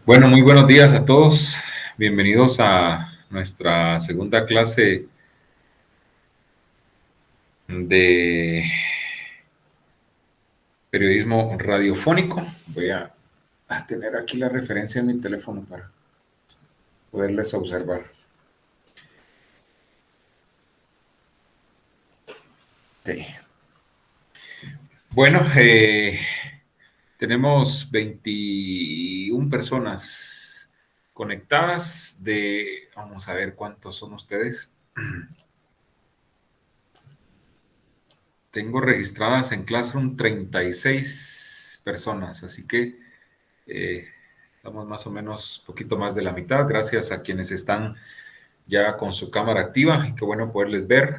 Bueno, muy buenos días a todos. Bienvenidos a nuestra segunda clase de periodismo radiofónico. Voy a tener aquí la referencia en mi teléfono para poderles observar. Sí. Bueno, tenemos 21 personas conectadas vamos a ver cuántos son ustedes. Tengo registradas en Classroom 36 personas, así que estamos más o menos un poquito más de la mitad, gracias a quienes están ya con su cámara activa. Y qué bueno poderles ver,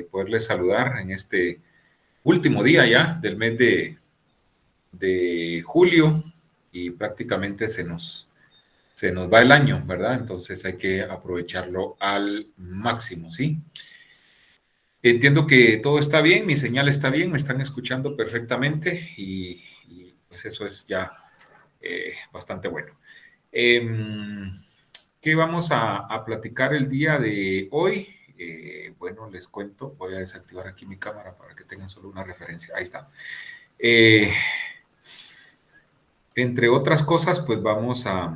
poderles saludar en este último día ya del mes de julio y prácticamente se nos va el año, ¿verdad? Entonces hay que aprovecharlo al máximo, ¿sí? Entiendo que todo está bien, mi señal está bien, me están escuchando perfectamente y pues eso es ya bastante bueno. ¿Qué vamos a platicar el día de hoy? Bueno, les cuento, voy a desactivar aquí mi cámara para que tengan solo una referencia. Ahí está. Entre otras cosas, pues vamos a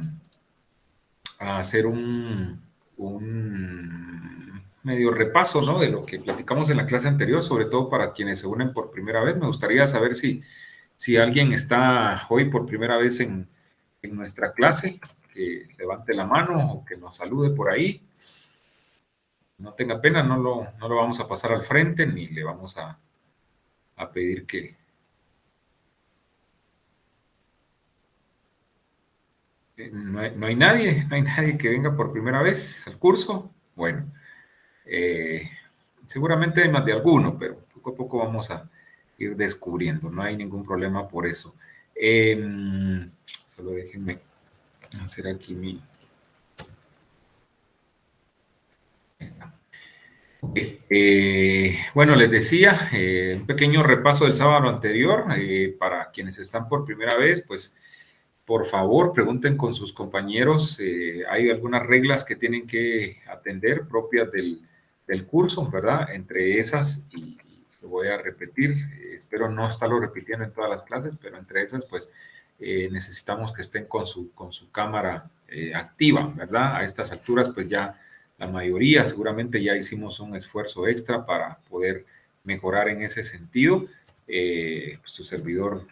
hacer un medio repaso, ¿no? De lo que platicamos en la clase anterior, sobre todo para quienes se unen por primera vez. Me gustaría saber si alguien está hoy por primera vez en nuestra clase, que levante la mano o que nos salude por ahí. No tenga pena, no lo vamos a pasar al frente ni le vamos a pedir que... no hay nadie que venga por primera vez al curso. Bueno, eh, seguramente hay más de alguno, pero poco a poco vamos a ir descubriendo. No hay ningún problema por eso. Solo déjenme hacer aquí mi... Bueno, les decía, un pequeño repaso del sábado anterior. Para quienes están por primera vez, pues por favor pregunten con sus compañeros. Hay algunas reglas que tienen que atender propias del curso, ¿verdad? Entre esas, y lo voy a repetir, espero no estarlo repitiendo en todas las clases, pero entre esas, pues necesitamos que estén con su cámara activa, ¿verdad? A estas alturas, pues ya la mayoría seguramente ya hicimos un esfuerzo extra para poder mejorar en ese sentido. Pues, su servidor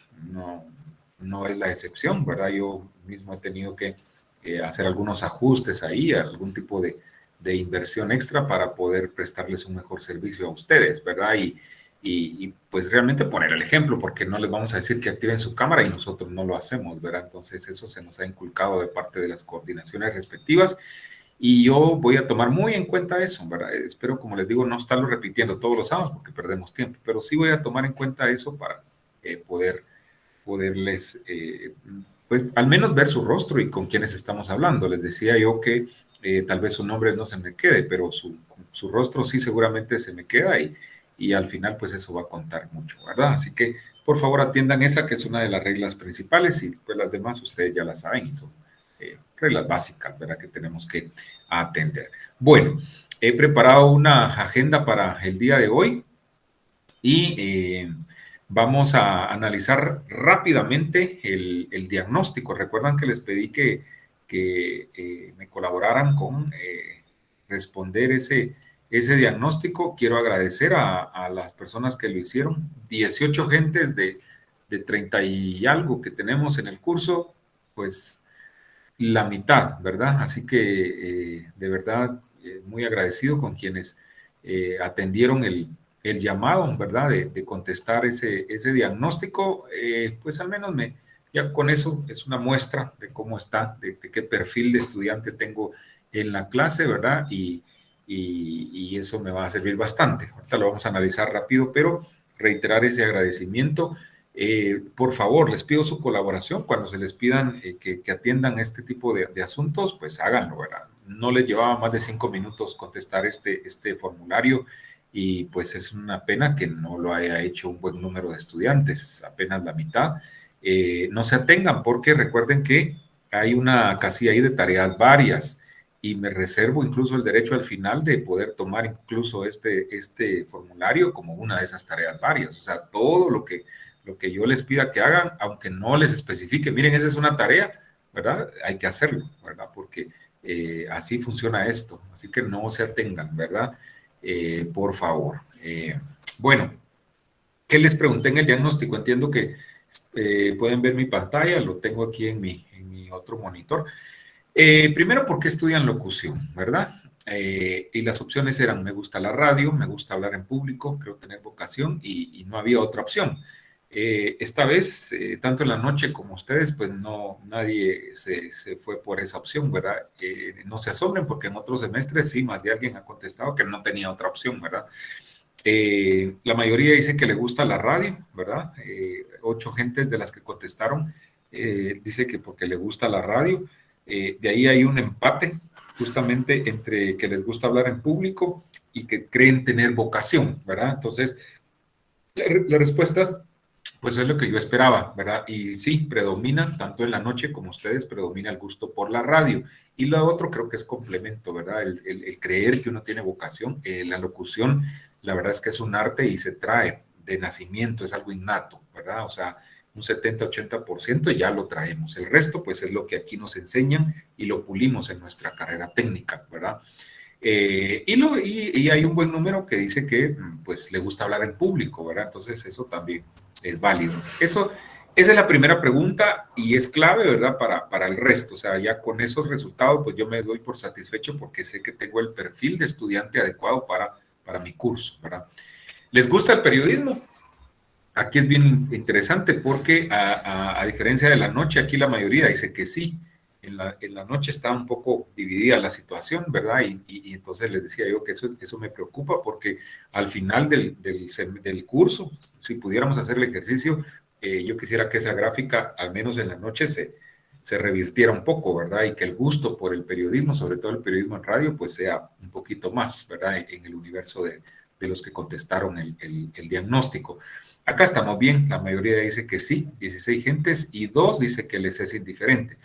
no es la excepción, ¿verdad? Yo mismo he tenido que hacer algunos ajustes ahí, algún tipo de inversión extra para poder prestarles un mejor servicio a ustedes, ¿verdad? Y pues realmente poner el ejemplo, porque no les vamos a decir que activen su cámara y nosotros no lo hacemos, ¿verdad? Entonces eso se nos ha inculcado de parte de las coordinaciones respectivas y yo voy a tomar muy en cuenta eso, ¿verdad? Espero, como les digo, no estarlo repitiendo todos los sábados porque perdemos tiempo, pero sí voy a tomar en cuenta eso para poderles, pues al menos ver su rostro y con quienes estamos hablando. Les decía yo que tal vez su nombre no se me quede, pero su rostro sí seguramente se me queda y al final pues eso va a contar mucho, ¿verdad? Así que por favor atiendan esa que es una de las reglas principales y pues las demás ustedes ya las saben y son reglas básicas, ¿verdad? Que tenemos que atender. Bueno, he preparado una agenda para el día de hoy y vamos a analizar rápidamente el diagnóstico. Recuerdan que les pedí que me colaboraran con responder ese diagnóstico. Quiero agradecer a las personas que lo hicieron. 18 gentes de 30 y algo que tenemos en el curso, pues la mitad, ¿verdad? Así que de verdad muy agradecido con quienes atendieron el llamado, ¿verdad? De contestar ese diagnóstico, pues al menos ya con eso es una muestra de cómo está, de qué perfil de estudiante tengo en la clase, ¿verdad? Y eso me va a servir bastante. Ahorita lo vamos a analizar rápido, pero reiterar ese agradecimiento. Por favor, les pido su colaboración cuando se les pidan que atiendan este tipo de asuntos, pues háganlo, ¿verdad? No les llevaba más de 5 minutos contestar este formulario y pues es una pena que no lo haya hecho un buen número de estudiantes, apenas la mitad. No se atengan porque recuerden que hay una casilla ahí de tareas varias y me reservo incluso el derecho al final de poder tomar incluso este formulario como una de esas tareas varias. O sea, todo lo que yo les pida que hagan, aunque no les especifique, miren, esa es una tarea, ¿verdad? Hay que hacerlo, ¿verdad? Porque así funciona esto. Así que no se atengan, ¿verdad? Por favor. Bueno, ¿qué les pregunté en el diagnóstico? Entiendo que pueden ver mi pantalla, lo tengo aquí en mi otro monitor. Primero, ¿por qué estudian locución, verdad? Y las opciones eran, me gusta la radio, me gusta hablar en público, creo tener vocación y no había otra opción. Esta vez, tanto en la noche como ustedes, pues no, nadie se fue por esa opción, ¿verdad? No se asombren porque en otros semestres sí, más de alguien ha contestado que no tenía otra opción, ¿verdad? La mayoría dice que le gusta la radio, ¿verdad? 8 gentes de las que contestaron dice que porque le gusta la radio. De ahí hay un empate justamente entre que les gusta hablar en público y que creen tener vocación, ¿verdad? Entonces, las respuestas, pues es lo que yo esperaba, ¿verdad? Y sí, predomina, tanto en la noche como ustedes, predomina el gusto por la radio. Y lo otro creo que es complemento, ¿verdad? El creer que uno tiene vocación. La locución, la verdad es que es un arte y se trae de nacimiento, es algo innato, ¿verdad? O sea, un 70-80% ya lo traemos. El resto, pues es lo que aquí nos enseñan y lo pulimos en nuestra carrera técnica, ¿verdad? Y hay un buen número que dice que pues le gusta hablar en público, ¿verdad? Entonces eso también es válido. Esa es la primera pregunta y es clave, ¿verdad? Para el resto. O sea, ya con esos resultados, pues yo me doy por satisfecho porque sé que tengo el perfil de estudiante adecuado para mi curso, ¿verdad? ¿Les gusta el periodismo? Aquí es bien interesante porque a diferencia de la noche, aquí la mayoría dice que sí. En la noche está un poco dividida la situación, ¿verdad? Y entonces les decía yo que eso me preocupa porque al final del curso, si pudiéramos hacer el ejercicio, yo quisiera que esa gráfica, al menos en la noche, se revirtiera un poco, ¿verdad? Y que el gusto por el periodismo, sobre todo el periodismo en radio, pues sea un poquito más, ¿verdad? En el universo de los que contestaron el diagnóstico. Acá estamos bien, la mayoría dice que sí, 16 gentes y 2 dice que les es indiferente.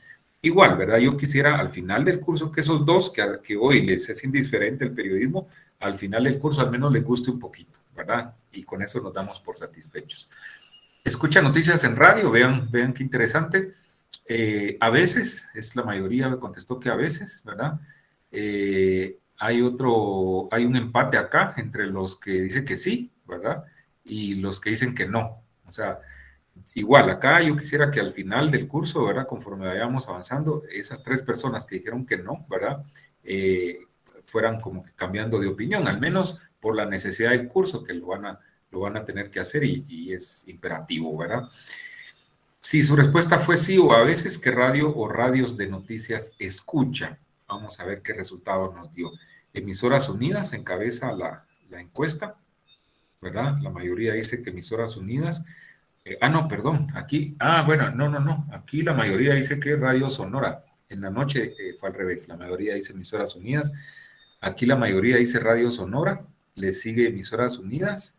Igual, ¿verdad? Yo quisiera al final del curso que esos 2 que hoy les es indiferente el periodismo, al final del curso al menos les guste un poquito, ¿verdad? Y con eso nos damos por satisfechos. Escucha noticias en radio, vean qué interesante. A veces, es la mayoría, contestó que a veces, ¿verdad? Hay un empate acá entre los que dicen que sí, ¿verdad? Y los que dicen que no. O sea, igual, acá yo quisiera que al final del curso, ¿verdad? Conforme vayamos avanzando, esas 3 personas que dijeron que no, ¿verdad? Fueran como que cambiando de opinión, al menos por la necesidad del curso, que lo van a tener que hacer y es imperativo, ¿verdad? Si su respuesta fue sí o a veces, ¿qué radio o radios de noticias escucha? Vamos a ver qué resultado nos dio. Emisoras Unidas encabeza la encuesta, ¿verdad? La mayoría dice que Emisoras Unidas. No, perdón, aquí, bueno, no, aquí la mayoría dice que Radio Sonora. En la noche fue al revés, la mayoría dice Emisoras Unidas. Aquí la mayoría dice Radio Sonora, le sigue Emisoras Unidas.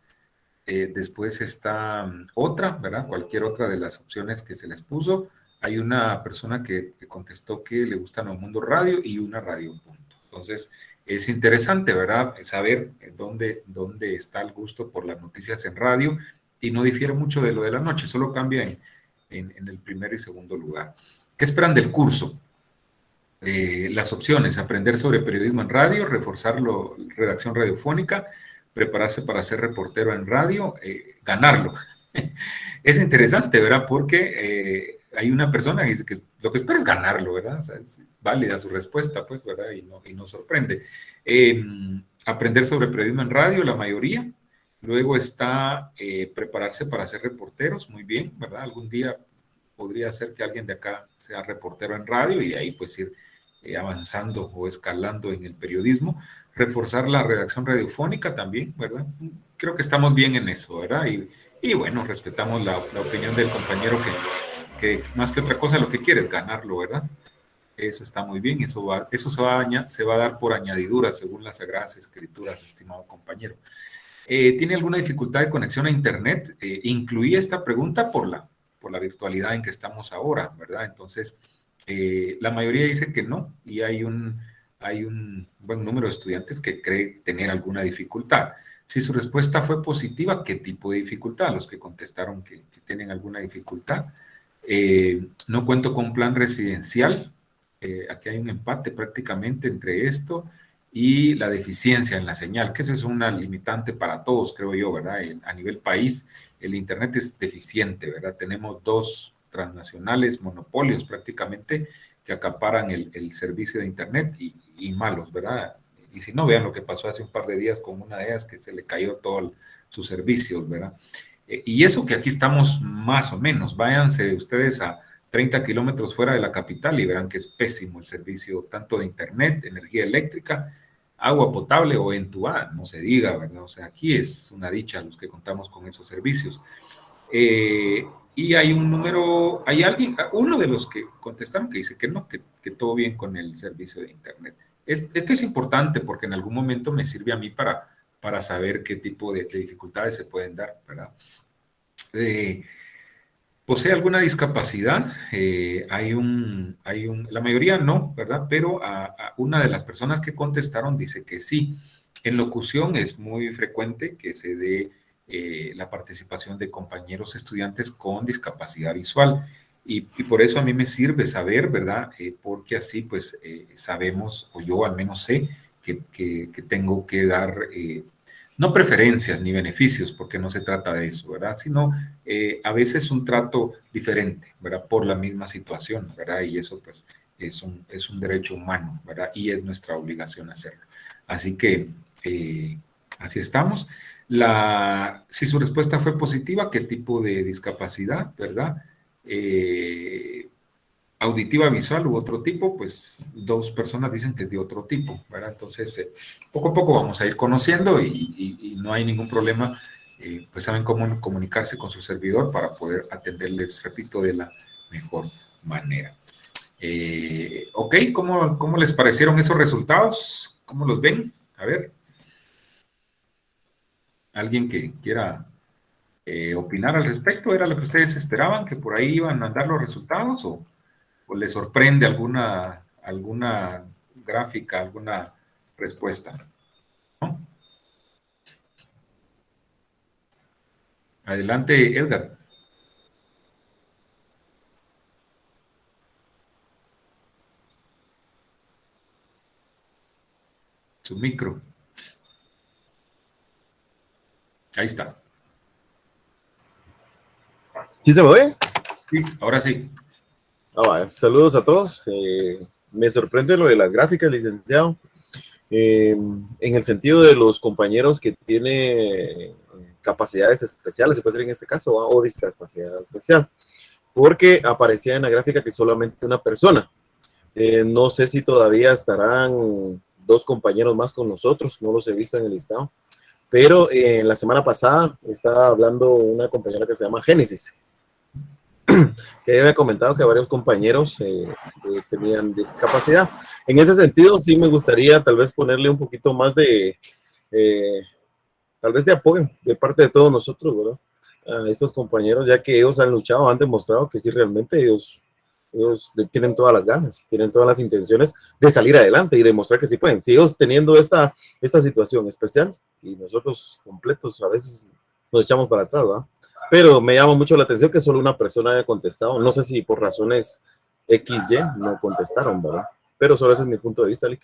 Después está otra, ¿verdad? Cualquier otra de las opciones que se les puso. Hay una persona que contestó que le gusta Nuevo Mundo Radio y una radio punto. Entonces, es interesante, ¿verdad? Saber dónde está el gusto por las noticias en radio y no difiere mucho de lo de la noche, solo cambia en el primero y segundo lugar. ¿Qué esperan del curso? Las opciones, aprender sobre periodismo en radio, reforzar redacción radiofónica, prepararse para ser reportero en radio, ganarlo. Es interesante, ¿verdad? Porque hay una persona que dice que lo que espera es ganarlo, ¿verdad? O sea, es válida su respuesta, pues, ¿verdad? Y no sorprende. Aprender sobre periodismo en radio, la mayoría. Luego está prepararse para ser reporteros, muy bien, ¿verdad? Algún día podría ser que alguien de acá sea reportero en radio y de ahí pues ir avanzando o escalando en el periodismo. Reforzar la redacción radiofónica también, ¿verdad? Creo que estamos bien en eso, ¿verdad? Y bueno, respetamos la opinión del compañero que más que otra cosa lo que quiere es ganarlo, ¿verdad? Eso está muy bien, eso se va a dar por añadidura según las Sagradas Escrituras, estimado compañero. ¿Tiene alguna dificultad de conexión a Internet? Incluí esta pregunta por la virtualidad en que estamos ahora, ¿verdad? Entonces, La mayoría dice que no, y hay un buen número de estudiantes que cree tener alguna dificultad. Si su respuesta fue positiva, ¿qué tipo de dificultad? Los que contestaron que tienen alguna dificultad. No cuento con plan residencial. Aquí hay un empate prácticamente entre esto y la deficiencia en la señal, que esa es una limitante para todos, creo yo, ¿verdad? A nivel país, el Internet es deficiente, ¿verdad? Tenemos dos transnacionales, monopolios prácticamente, que acaparan el servicio de Internet y malos, ¿verdad? Y si no, vean lo que pasó hace un par de días con una de ellas, que se le cayó todo sus servicios, ¿verdad? Y eso que aquí estamos más o menos, váyanse ustedes a 30 kilómetros fuera de la capital y verán que es pésimo el servicio, tanto de Internet, energía eléctrica, agua potable o entubada, no se diga, ¿verdad? O sea, aquí es una dicha los que contamos con esos servicios. Eh, y hay un número, hay alguien, uno de los que contestaron que dice que no, que todo bien con el servicio de Internet. Esto es importante porque en algún momento me sirve a mí para saber qué tipo de dificultades se pueden dar, ¿verdad? Eh, ¿Posee alguna discapacidad? La mayoría no, ¿verdad? Pero a una de las personas que contestaron dice que sí. En locución es muy frecuente que se dé la participación de compañeros estudiantes con discapacidad visual. Y por eso a mí me sirve saber, ¿verdad? Porque así pues sabemos, o yo al menos sé, que tengo que dar no preferencias ni beneficios, porque no se trata de eso, ¿verdad? Sino a veces un trato diferente, ¿verdad? Por la misma situación, ¿verdad? Y eso pues es un derecho humano, ¿verdad? Y es nuestra obligación hacerlo. Así que así estamos. Si su respuesta fue positiva, ¿qué tipo de discapacidad, ¿verdad? Auditiva, visual u otro tipo, pues dos personas dicen que es de otro tipo, ¿verdad? Entonces, poco a poco vamos a ir conociendo y no hay ningún problema, pues saben cómo comunicarse con su servidor para poder atenderles, repito, de la mejor manera. Ok, ¿cómo les parecieron esos resultados? ¿Cómo los ven? A ver, alguien que quiera opinar al respecto, ¿era lo que ustedes esperaban, que por ahí iban a andar los resultados o les sorprende alguna gráfica, alguna respuesta? ¿No? Adelante, Edgar, su micro. Ahí está. ¿Sí se me ve? Sí, ahora sí. Saludos a todos. Me sorprende lo de las gráficas, licenciado, en el sentido de los compañeros que tienen capacidades especiales, se puede ser en este caso, o discapacidad especial, porque aparecía en la gráfica que solamente una persona. No sé si todavía estarán dos compañeros más con nosotros, no los he visto en el listado, pero la semana pasada estaba hablando una compañera que se llama Génesis, que había comentado que varios compañeros tenían discapacidad. En ese sentido, sí me gustaría tal vez ponerle un poquito más eh, tal vez de apoyo de parte de todos nosotros, ¿verdad? A estos compañeros, ya que ellos han luchado, han demostrado que sí, realmente ellos tienen todas las ganas, tienen todas las intenciones de salir adelante y demostrar que sí pueden. Si ellos teniendo esta situación especial y nosotros completos a veces nos echamos para atrás, ¿verdad? Pero me llama mucho la atención que solo una persona haya contestado. No sé si por razones XY no contestaron, ¿verdad? Pero solo ese es mi punto de vista, Lick.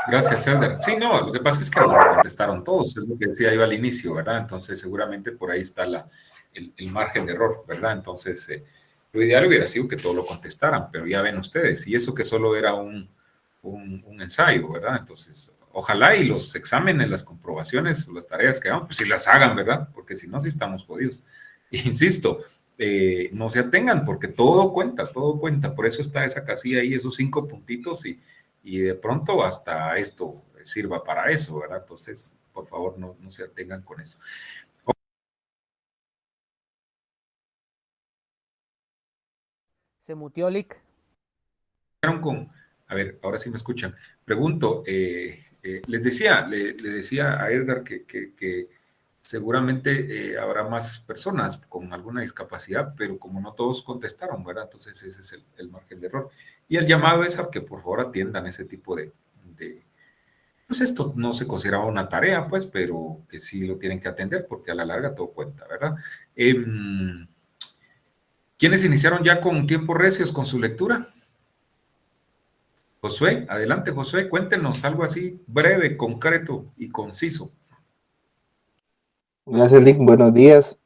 Gracias, Edgar. Sí, no, lo que pasa es que no lo contestaron todos, es lo que decía yo al inicio, ¿verdad? Entonces, seguramente por ahí está el margen de error, ¿verdad? Entonces, lo ideal hubiera sido que todos lo contestaran, pero ya ven ustedes, y eso que solo era un ensayo, ¿verdad? Entonces, ojalá y los exámenes, las comprobaciones, las tareas que hagan, pues sí las hagan, ¿verdad? Porque si no, sí estamos jodidos. Insisto, no se atengan porque todo cuenta. Por eso está esa casilla ahí, esos 5 puntitos y de pronto hasta esto sirva para eso, ¿verdad? Entonces, por favor, no se atengan con eso. Se mutió Lick. Con, a ver, ahora sí me escuchan. Pregunto, le decía a Edgar que seguramente habrá más personas con alguna discapacidad, pero como no todos contestaron, ¿verdad? Entonces ese es el margen de error. Y el llamado es a que por favor atiendan ese tipo pues esto no se consideraba una tarea, pues, pero que sí lo tienen que atender porque a la larga todo cuenta, ¿verdad? ¿Quiénes iniciaron ya con tiempos recios con su lectura? Josué, adelante Josué, cuéntenos algo así breve, concreto y conciso. Gracias, Lick. Buenos días.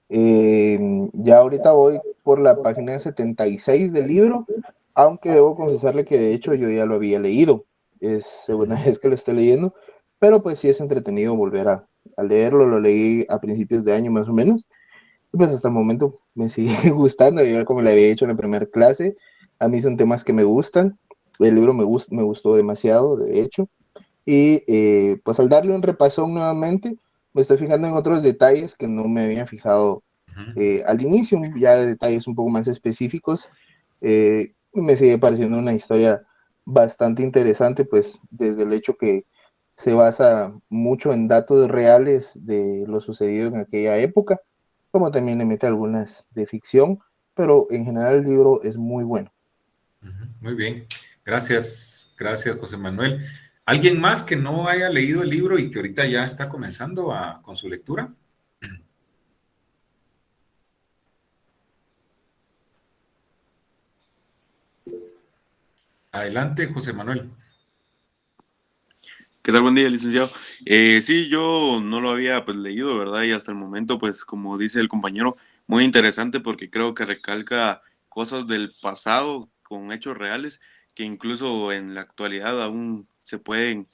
Ya ahorita voy por la página 76 del libro, aunque debo confesarle que de hecho yo ya lo había leído. Es segunda vez que lo estoy leyendo, pero pues sí es entretenido volver a leerlo. Lo leí a principios de año más o menos. Y pues hasta el momento me sigue gustando, igual como le había dicho en la primera clase. A mí son temas que me gustan. El libro me gustó demasiado, de hecho. Y pues al darle un repasón nuevamente, me estoy fijando en otros detalles que no me había fijado al inicio, ya detalles un poco más específicos. Me sigue pareciendo una historia bastante interesante, pues desde el hecho que se basa mucho en datos reales de lo sucedido en aquella época, como también le mete algunas de ficción, pero en general el libro es muy bueno. Muy bien, gracias José Manuel. ¿Alguien más que no haya leído el libro y que ahorita ya está comenzando con su lectura? Adelante, José Manuel. ¿Qué tal? Buen día, licenciado. Sí, yo no lo había pues leído, ¿verdad? Y hasta el momento, pues como dice el compañero, muy interesante porque creo que recalca cosas del pasado con hechos reales que incluso en la actualidad aún se pueden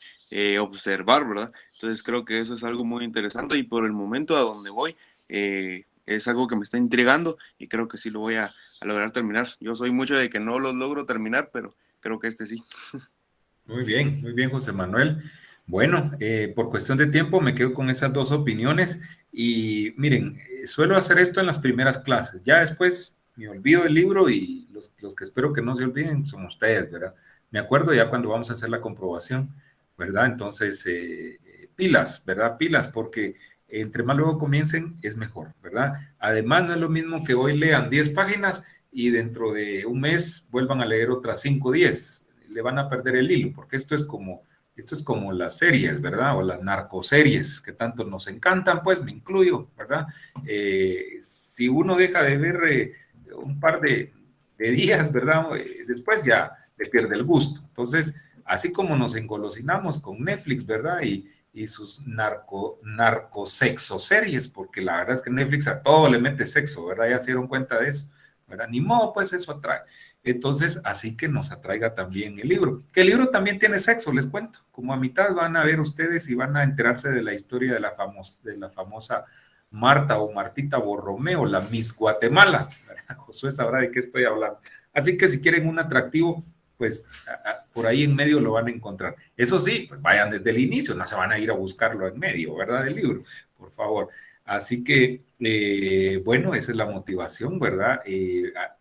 observar, ¿verdad? Entonces creo que eso es algo muy interesante y por el momento a donde voy es algo que me está intrigando y creo que sí lo voy a lograr terminar. Yo soy mucho de que no los logro terminar, pero creo que este sí. Muy bien, José Manuel. Bueno, por cuestión de tiempo me quedo con esas dos opiniones y miren, suelo hacer esto en las primeras clases. Ya después me olvido del libro y los que espero que no se olviden son ustedes, ¿verdad? Me acuerdo ya cuando vamos a hacer la comprobación, ¿verdad? Entonces, pilas, ¿verdad? Pilas, porque entre más luego comiencen es mejor, ¿verdad? Además, no es lo mismo que hoy lean 10 páginas y dentro de un mes vuelvan a leer otras 5 o 10. Le van a perder el hilo, porque esto es como las series, ¿verdad? O las narcoseries que tanto nos encantan, pues me incluyo, ¿verdad? Si uno deja de ver un par de días, ¿verdad? Después ya le pierde el gusto. Entonces, así como nos engolosinamos con Netflix, ¿verdad? Y sus narcosexo series, porque la verdad es que Netflix a todo le mete sexo, ¿verdad? Ya se dieron cuenta de eso, ¿verdad? Ni modo, pues eso atrae. Entonces, así que nos atraiga también el libro. Que el libro también tiene sexo, les cuento. Como a mitad van a ver ustedes y van a enterarse de la historia de la famosa Marta o Martita Borromeo, la Miss Guatemala. Josué sabrá de qué estoy hablando. Así que si quieren un atractivo, pues por ahí en medio lo van a encontrar. Eso sí, pues vayan desde el inicio, no se van a ir a buscarlo en medio, ¿verdad? Del libro, por favor. Así que, bueno, esa es la motivación, ¿verdad?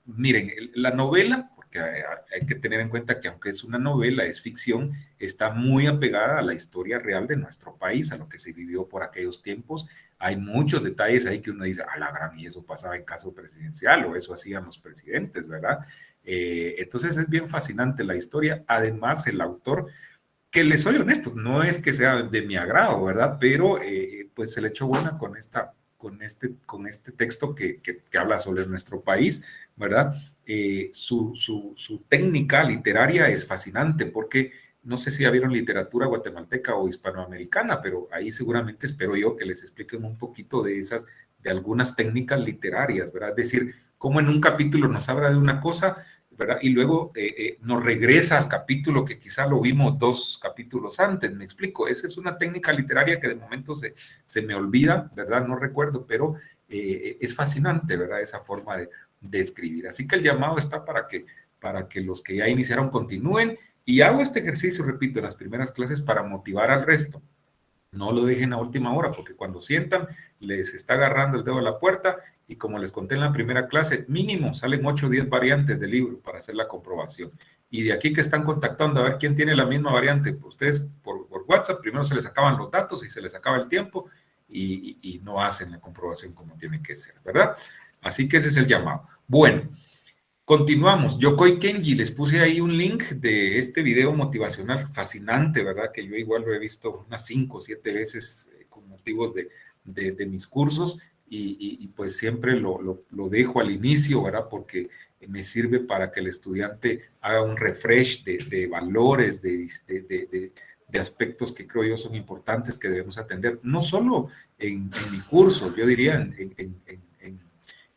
Miren, la novela, porque hay que tener en cuenta que aunque es una novela, es ficción, está muy apegada a la historia real de nuestro país, a lo que se vivió por aquellos tiempos. Hay muchos detalles ahí que uno dice, a la gran, y eso pasaba en caso presidencial, o eso hacían los presidentes, ¿verdad? Entonces es bien fascinante la historia. Además, el autor que les soy honesto, no es que sea de mi agrado, ¿verdad? Pero pues se le echó buena con este texto que habla sobre nuestro país, ¿verdad? Su técnica literaria es fascinante porque no sé si ya vieron literatura guatemalteca o hispanoamericana, pero ahí seguramente espero yo que les expliquen un poquito de algunas técnicas literarias, ¿verdad? Es decir, cómo en un capítulo nos habla de una cosa, ¿verdad? Y luego nos regresa al capítulo que quizá lo vimos 2 capítulos antes, me explico. Esa es una técnica literaria que de momento se me olvida, ¿verdad? No recuerdo, pero es fascinante, ¿verdad? Esa forma de escribir. Así que el llamado está para que los que ya iniciaron continúen y hago este ejercicio, repito, en las primeras clases para motivar al resto. No lo dejen a última hora, porque cuando sientan, les está agarrando el dedo a la puerta y como les conté en la primera clase, mínimo salen 8 o 10 variantes del libro para hacer la comprobación. Y de aquí que están contactando a ver quién tiene la misma variante, pues ustedes por WhatsApp, primero se les acaban los datos y se les acaba el tiempo y no hacen la comprobación como tiene que ser, ¿verdad? Así que ese es el llamado. Bueno, continuamos. Yokoi Kenji, les puse ahí un link de este video motivacional fascinante, ¿verdad? Que yo igual lo he visto unas 5 o 7 veces con motivos de mis cursos y pues siempre lo dejo al inicio, ¿verdad? Porque me sirve para que el estudiante haga un refresh de valores, de aspectos que creo yo son importantes que debemos atender, no solo en mi curso, yo diría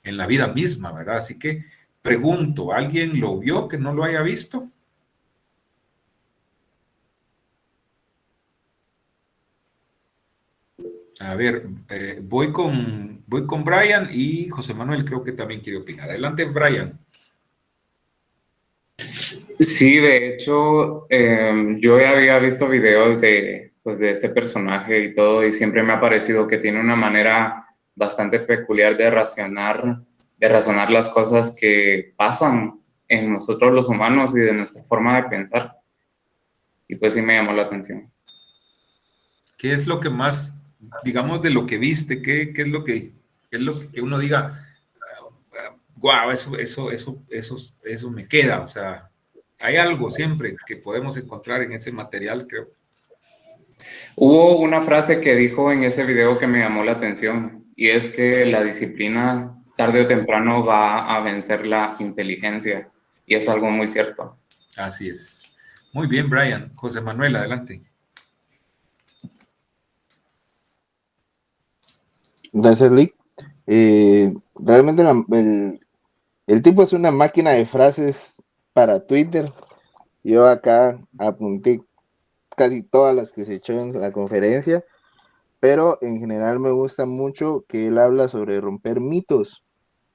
en la vida misma, ¿verdad? Así que pregunto, ¿alguien lo vio que no lo haya visto? A ver, voy con Brian y José Manuel creo que también quiere opinar. Adelante, Brian. Sí, de hecho, yo ya había visto videos pues, de este personaje y todo, y siempre me ha parecido que tiene una manera bastante peculiar de razonar las cosas que pasan en nosotros los humanos y de nuestra forma de pensar. Y pues sí me llamó la atención. ¿Qué es lo que más, digamos, de lo que viste? ¿Qué es lo que uno diga, wow, eso me queda? O sea, hay algo siempre que podemos encontrar en ese material, creo. Hubo una frase que dijo en ese video que me llamó la atención, y es que la disciplina tarde o temprano va a vencer la inteligencia, y es algo muy cierto. Así es. Muy bien, Brian. José Manuel, adelante. Gracias, Lick. Realmente el tipo es una máquina de frases para Twitter. Yo acá apunté casi todas las que se echó en la conferencia, pero en general me gusta mucho que él habla sobre romper mitos,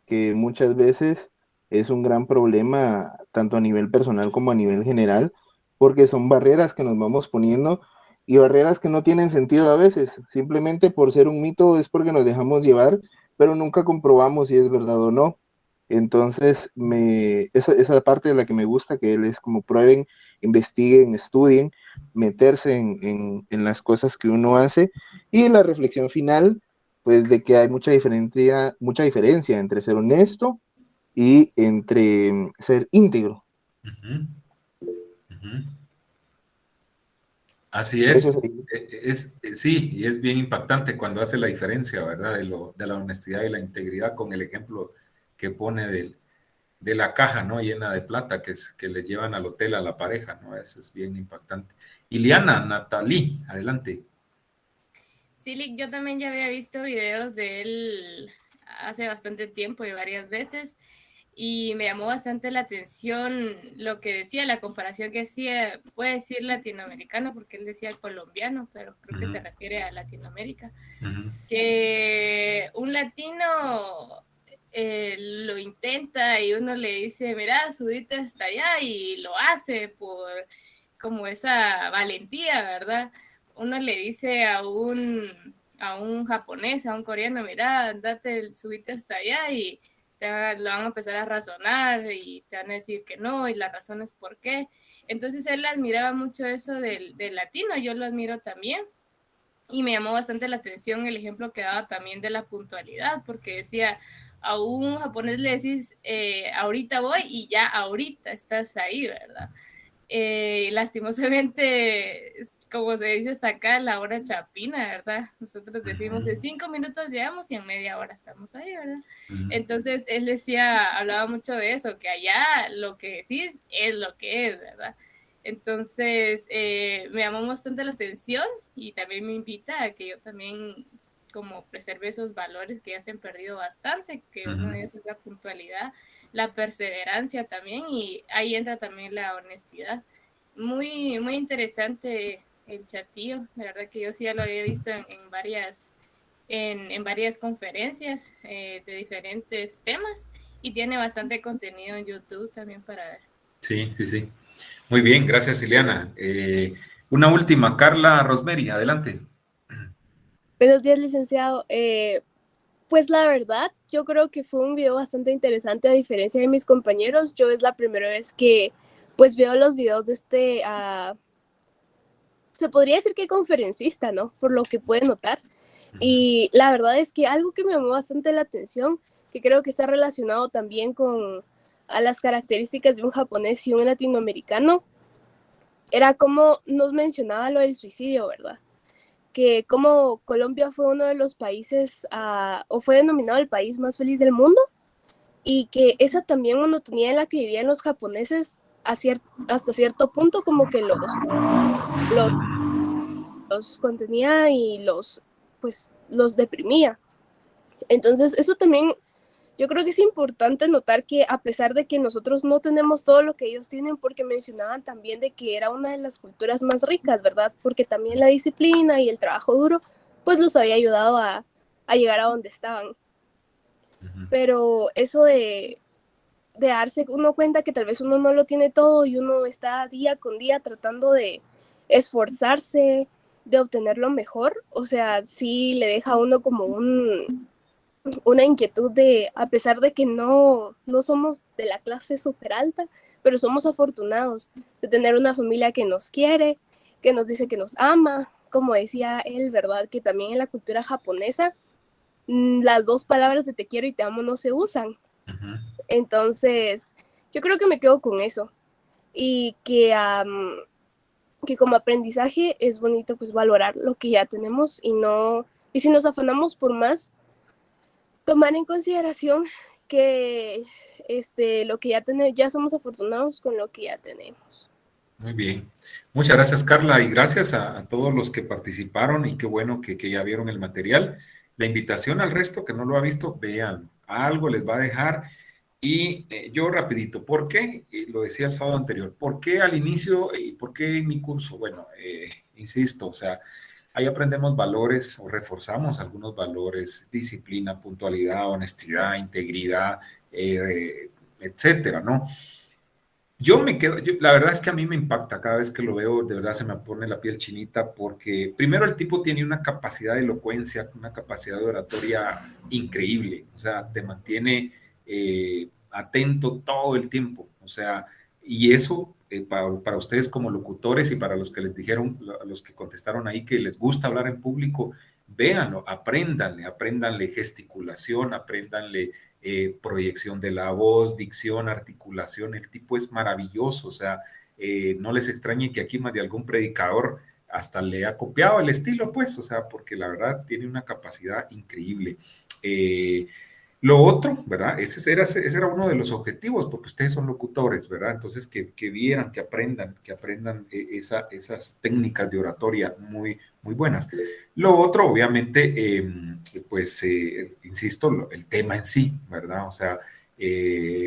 que muchas veces es un gran problema tanto a nivel personal como a nivel general, porque son barreras que nos vamos poniendo y barreras que no tienen sentido a veces, simplemente por ser un mito es porque nos dejamos llevar, pero nunca comprobamos si es verdad o no. Entonces, esa parte de la que me gusta, que él es como prueben, investiguen, estudien, meterse en las cosas que uno hace y la reflexión final pues de que hay mucha diferencia entre ser honesto y entre ser íntegro. Uh-huh. Uh-huh. Así Eso sí, y es bien impactante cuando hace la diferencia, ¿verdad? De la honestidad y la integridad con el ejemplo que pone de la caja, ¿no? Llena de plata que le llevan al hotel a la pareja, ¿no? Eso es bien impactante. Iliana, Natalí, adelante. Sí, Lick, yo también ya había visto videos de él hace bastante tiempo y varias veces y me llamó bastante la atención lo que decía, la comparación que hacía, puede decir latinoamericano porque él decía colombiano, pero creo que se refiere a Latinoamérica, que un latino lo intenta y uno le dice, mira, subite hasta allá y lo hace por como esa valentía, ¿verdad? Uno le dice a un japonés, a un coreano, mira, andate, subite hasta allá y lo van a empezar a razonar y te van a decir que no y la razón es por qué. Entonces él admiraba mucho eso del latino, yo lo admiro también. Y me llamó bastante la atención el ejemplo que daba también de la puntualidad, porque decía, a un japonés le decís, ahorita voy y ya ahorita estás ahí, ¿verdad? Lastimosamente, como se dice hasta acá, la hora chapina, ¿verdad? Nosotros decimos en 5 minutos llegamos y en media hora estamos ahí, ¿verdad? Entonces él decía, hablaba mucho de eso, que allá lo que decís es lo que es, ¿verdad? Entonces me llamó bastante la atención y también me invita a que yo también como preserve esos valores que ya se han perdido bastante, que uno de ellos es la puntualidad, la perseverancia también, y ahí entra también la honestidad. Muy, muy interesante el chatillo, la verdad que yo sí ya lo había visto en varias conferencias de diferentes temas y tiene bastante contenido en YouTube también para ver. Sí, sí, sí. Muy bien, gracias, Ileana. Una última, Carla Rosemary, adelante. Buenos días, licenciado. Pues la verdad, yo creo que fue un video bastante interesante a diferencia de mis compañeros. Yo es la primera vez que pues veo los videos de se podría decir que conferencista, ¿no? Por lo que puede notar. Y la verdad es que algo que me llamó bastante la atención, que creo que está relacionado también con a las características de un japonés y un latinoamericano, era como nos mencionaba lo del suicidio, ¿verdad? Que como Colombia fue uno de los países, o fue denominado el país más feliz del mundo, y que esa también monotonía en la que vivían los japoneses hasta cierto punto como que los contenía y pues, los deprimía. Entonces, eso también, yo creo que es importante notar que a pesar de que nosotros no tenemos todo lo que ellos tienen, porque mencionaban también de que era una de las culturas más ricas, ¿verdad? Porque también la disciplina y el trabajo duro, pues los había ayudado a llegar a donde estaban. Pero eso de darse uno cuenta que tal vez uno no lo tiene todo y uno está día con día tratando de esforzarse, de obtener lo mejor, o sea, sí le deja a uno como una inquietud de, a pesar de que no somos de la clase súper alta, pero somos afortunados de tener una familia que nos quiere, que nos dice que nos ama, como decía él, ¿verdad? Que también en la cultura japonesa las dos palabras de te quiero y te amo no se usan. Entonces, yo creo que me quedo con eso. Y que como aprendizaje es bonito pues valorar lo que ya tenemos y si nos afanamos por más, tomar en consideración que lo que ya tenemos, ya somos afortunados con lo que ya tenemos. Muy bien. Muchas gracias, Carla, y gracias a todos los que participaron y qué bueno que ya vieron el material. La invitación al resto que no lo ha visto, vean, algo les va a dejar. Y yo rapidito, ¿por qué? Lo decía el sábado anterior, ¿por qué al inicio y por qué en mi curso? Bueno, insisto, o sea, ahí aprendemos valores o reforzamos algunos valores, disciplina, puntualidad, honestidad, integridad, etcétera, ¿no? Yo me quedo, la verdad es que a mí me impacta cada vez que lo veo, de verdad se me pone la piel chinita porque primero el tipo tiene una capacidad de elocuencia, una capacidad de oratoria increíble, o sea, te mantiene atento todo el tiempo, o sea, y eso para ustedes como locutores y para los que les dijeron, los que contestaron ahí que les gusta hablar en público, véanlo, apréndanle gesticulación, apréndanle proyección de la voz, dicción, articulación, el tipo es maravilloso, o sea, no les extrañe que aquí más de algún predicador hasta le ha copiado el estilo, pues, o sea, porque la verdad tiene una capacidad increíble. Lo otro, ¿verdad? Ese era uno de los objetivos, porque ustedes son locutores, ¿verdad? Entonces, que vieran, que aprendan esas técnicas de oratoria muy, muy buenas. Lo otro, obviamente, pues, insisto, el tema en sí, ¿verdad? O sea,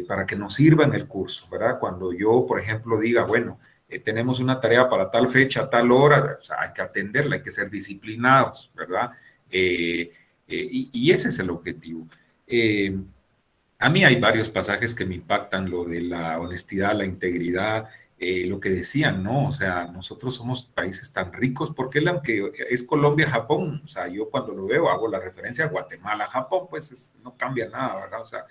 para que nos sirva en el curso, ¿verdad? Cuando yo, por ejemplo, diga, bueno, tenemos una tarea para tal fecha, tal hora, o sea, hay que atenderla, hay que ser disciplinados, ¿verdad? Y ese es el objetivo. A mí hay varios pasajes que me impactan, lo de la honestidad, la integridad, lo que decían, ¿no? O sea, nosotros somos países tan ricos, porque él, aunque es Colombia, Japón, o sea, yo cuando lo veo hago la referencia a Guatemala, Japón, pues no cambia nada, ¿verdad? O sea,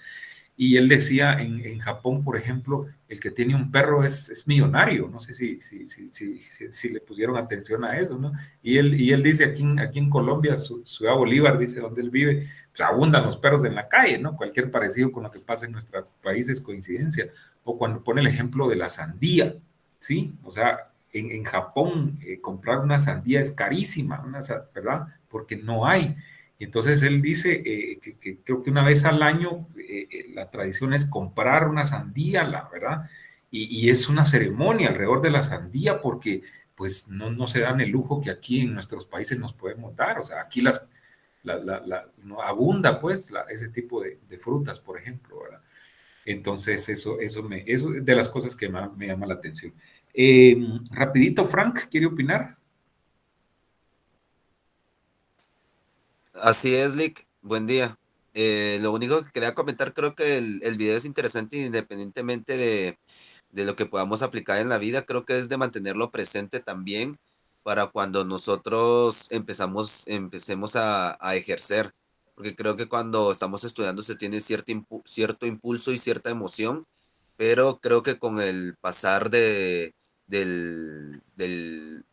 y él decía, en Japón, por ejemplo, el que tiene un perro es millonario. No sé si le pusieron atención a eso, ¿no? Y él dice, aquí en Colombia, Ciudad Bolívar, dice, donde él vive, pues abundan los perros en la calle, ¿no? Cualquier parecido con lo que pasa en nuestro país es coincidencia. O cuando pone el ejemplo de la sandía, ¿sí? O sea, en Japón comprar una sandía es carísima, ¿verdad? Porque no hay. Y entonces él dice que creo que una vez al año la tradición es comprar una sandía, ¿verdad? Y es una ceremonia alrededor de la sandía porque pues no se dan el lujo que aquí en nuestros países nos podemos dar. O sea, aquí no abunda pues ese tipo de frutas, por ejemplo, ¿verdad? Entonces eso es de las cosas que me llama la atención. Rapidito, Frank, ¿quiere opinar? Así es, Lick. Buen día. Lo único que quería comentar, creo que el video es interesante independientemente de lo que podamos aplicar en la vida, creo que es de mantenerlo presente también para cuando nosotros empecemos a ejercer. Porque creo que cuando estamos estudiando se tiene cierto impulso y cierta emoción, pero creo que con el pasar de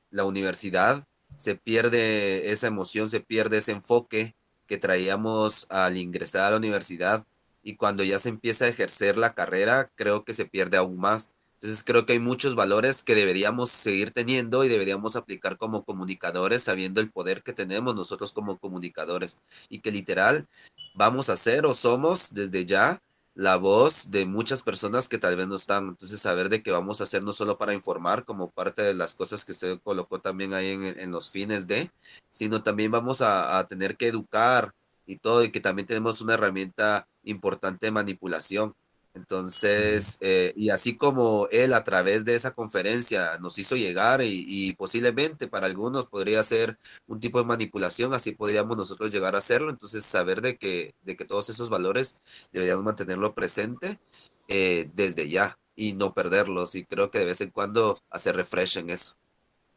la universidad, se pierde esa emoción, se pierde ese enfoque que traíamos al ingresar a la universidad, y cuando ya se empieza a ejercer la carrera, creo que se pierde aún más. Entonces creo que hay muchos valores que deberíamos seguir teniendo y deberíamos aplicar como comunicadores, sabiendo el poder que tenemos nosotros como comunicadores, y que literal vamos a ser o somos desde ya la voz de muchas personas que tal vez no están. Entonces, saber de que vamos a hacer no solo para informar, como parte de las cosas que usted colocó también ahí en los fines de, sino también vamos a tener que educar y todo, y que también tenemos una herramienta importante de manipulación. Entonces, y así como él a través de esa conferencia nos hizo llegar, y posiblemente para algunos podría ser un tipo de manipulación, así podríamos nosotros llegar a hacerlo. Entonces, saber de que todos esos valores deberíamos mantenerlo presente desde ya y no perderlos. Y creo que de vez en cuando hacer refresh en eso.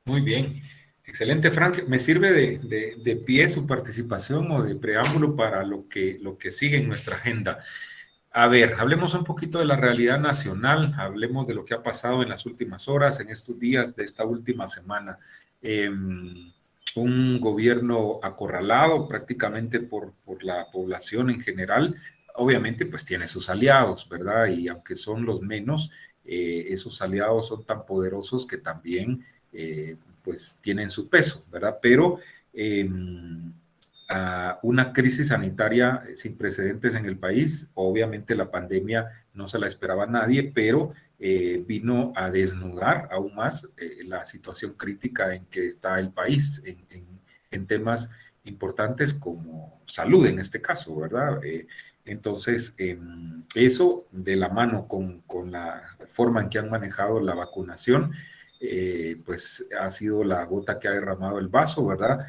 Muy bien. Excelente, Frank. Me sirve de pie su participación o de preámbulo para lo que sigue en nuestra agenda. A ver, hablemos un poquito de la realidad nacional, hablemos de lo que ha pasado en las últimas horas, en estos días de esta última semana. Un gobierno acorralado prácticamente por la población en general, obviamente pues tiene sus aliados, ¿verdad? Y aunque son los menos, esos aliados son tan poderosos que también pues tienen su peso, ¿verdad? Pero a una crisis sanitaria sin precedentes en el país. Obviamente la pandemia no se la esperaba nadie, pero vino a desnudar aún más la situación crítica en que está el país en temas importantes como salud en este caso, ¿verdad? Entonces, eso de la mano con la forma en que han manejado la vacunación, pues ha sido la gota que ha derramado el vaso, ¿verdad?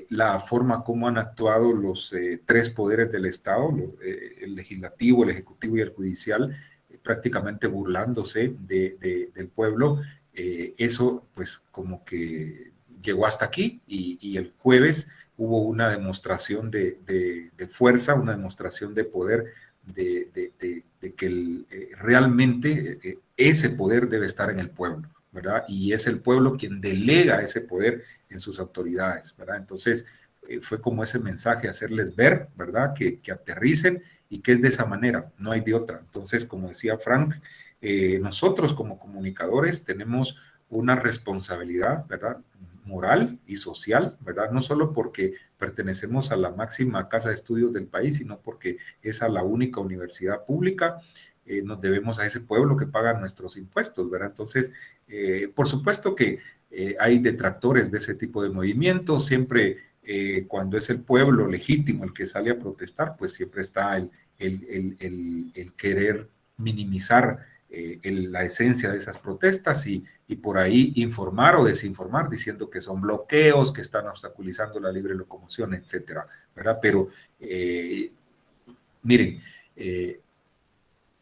La forma como han actuado los tres poderes del Estado, el legislativo, el ejecutivo y el judicial, prácticamente burlándose del pueblo, eso pues como que llegó hasta aquí, y el jueves hubo una demostración de fuerza, una demostración de poder, de que realmente ese poder debe estar en el pueblo, ¿verdad? Y es el pueblo quien delega ese poder en sus autoridades, ¿verdad? Entonces, fue como ese mensaje, hacerles ver, ¿verdad? Que aterricen, y que es de esa manera, no hay de otra. Entonces, como decía Frank, nosotros como comunicadores tenemos una responsabilidad, ¿verdad? Moral y social, ¿verdad? No solo porque pertenecemos a la máxima casa de estudios del país, sino porque es a la única universidad pública. Nos debemos a ese pueblo que paga nuestros impuestos, ¿verdad? Entonces, por supuesto que hay detractores de ese tipo de movimientos, siempre cuando es el pueblo legítimo el que sale a protestar, pues siempre está el querer minimizar la esencia de esas protestas, y por ahí informar o desinformar diciendo que son bloqueos, que están obstaculizando la libre locomoción, etcétera, ¿verdad? Pero miren,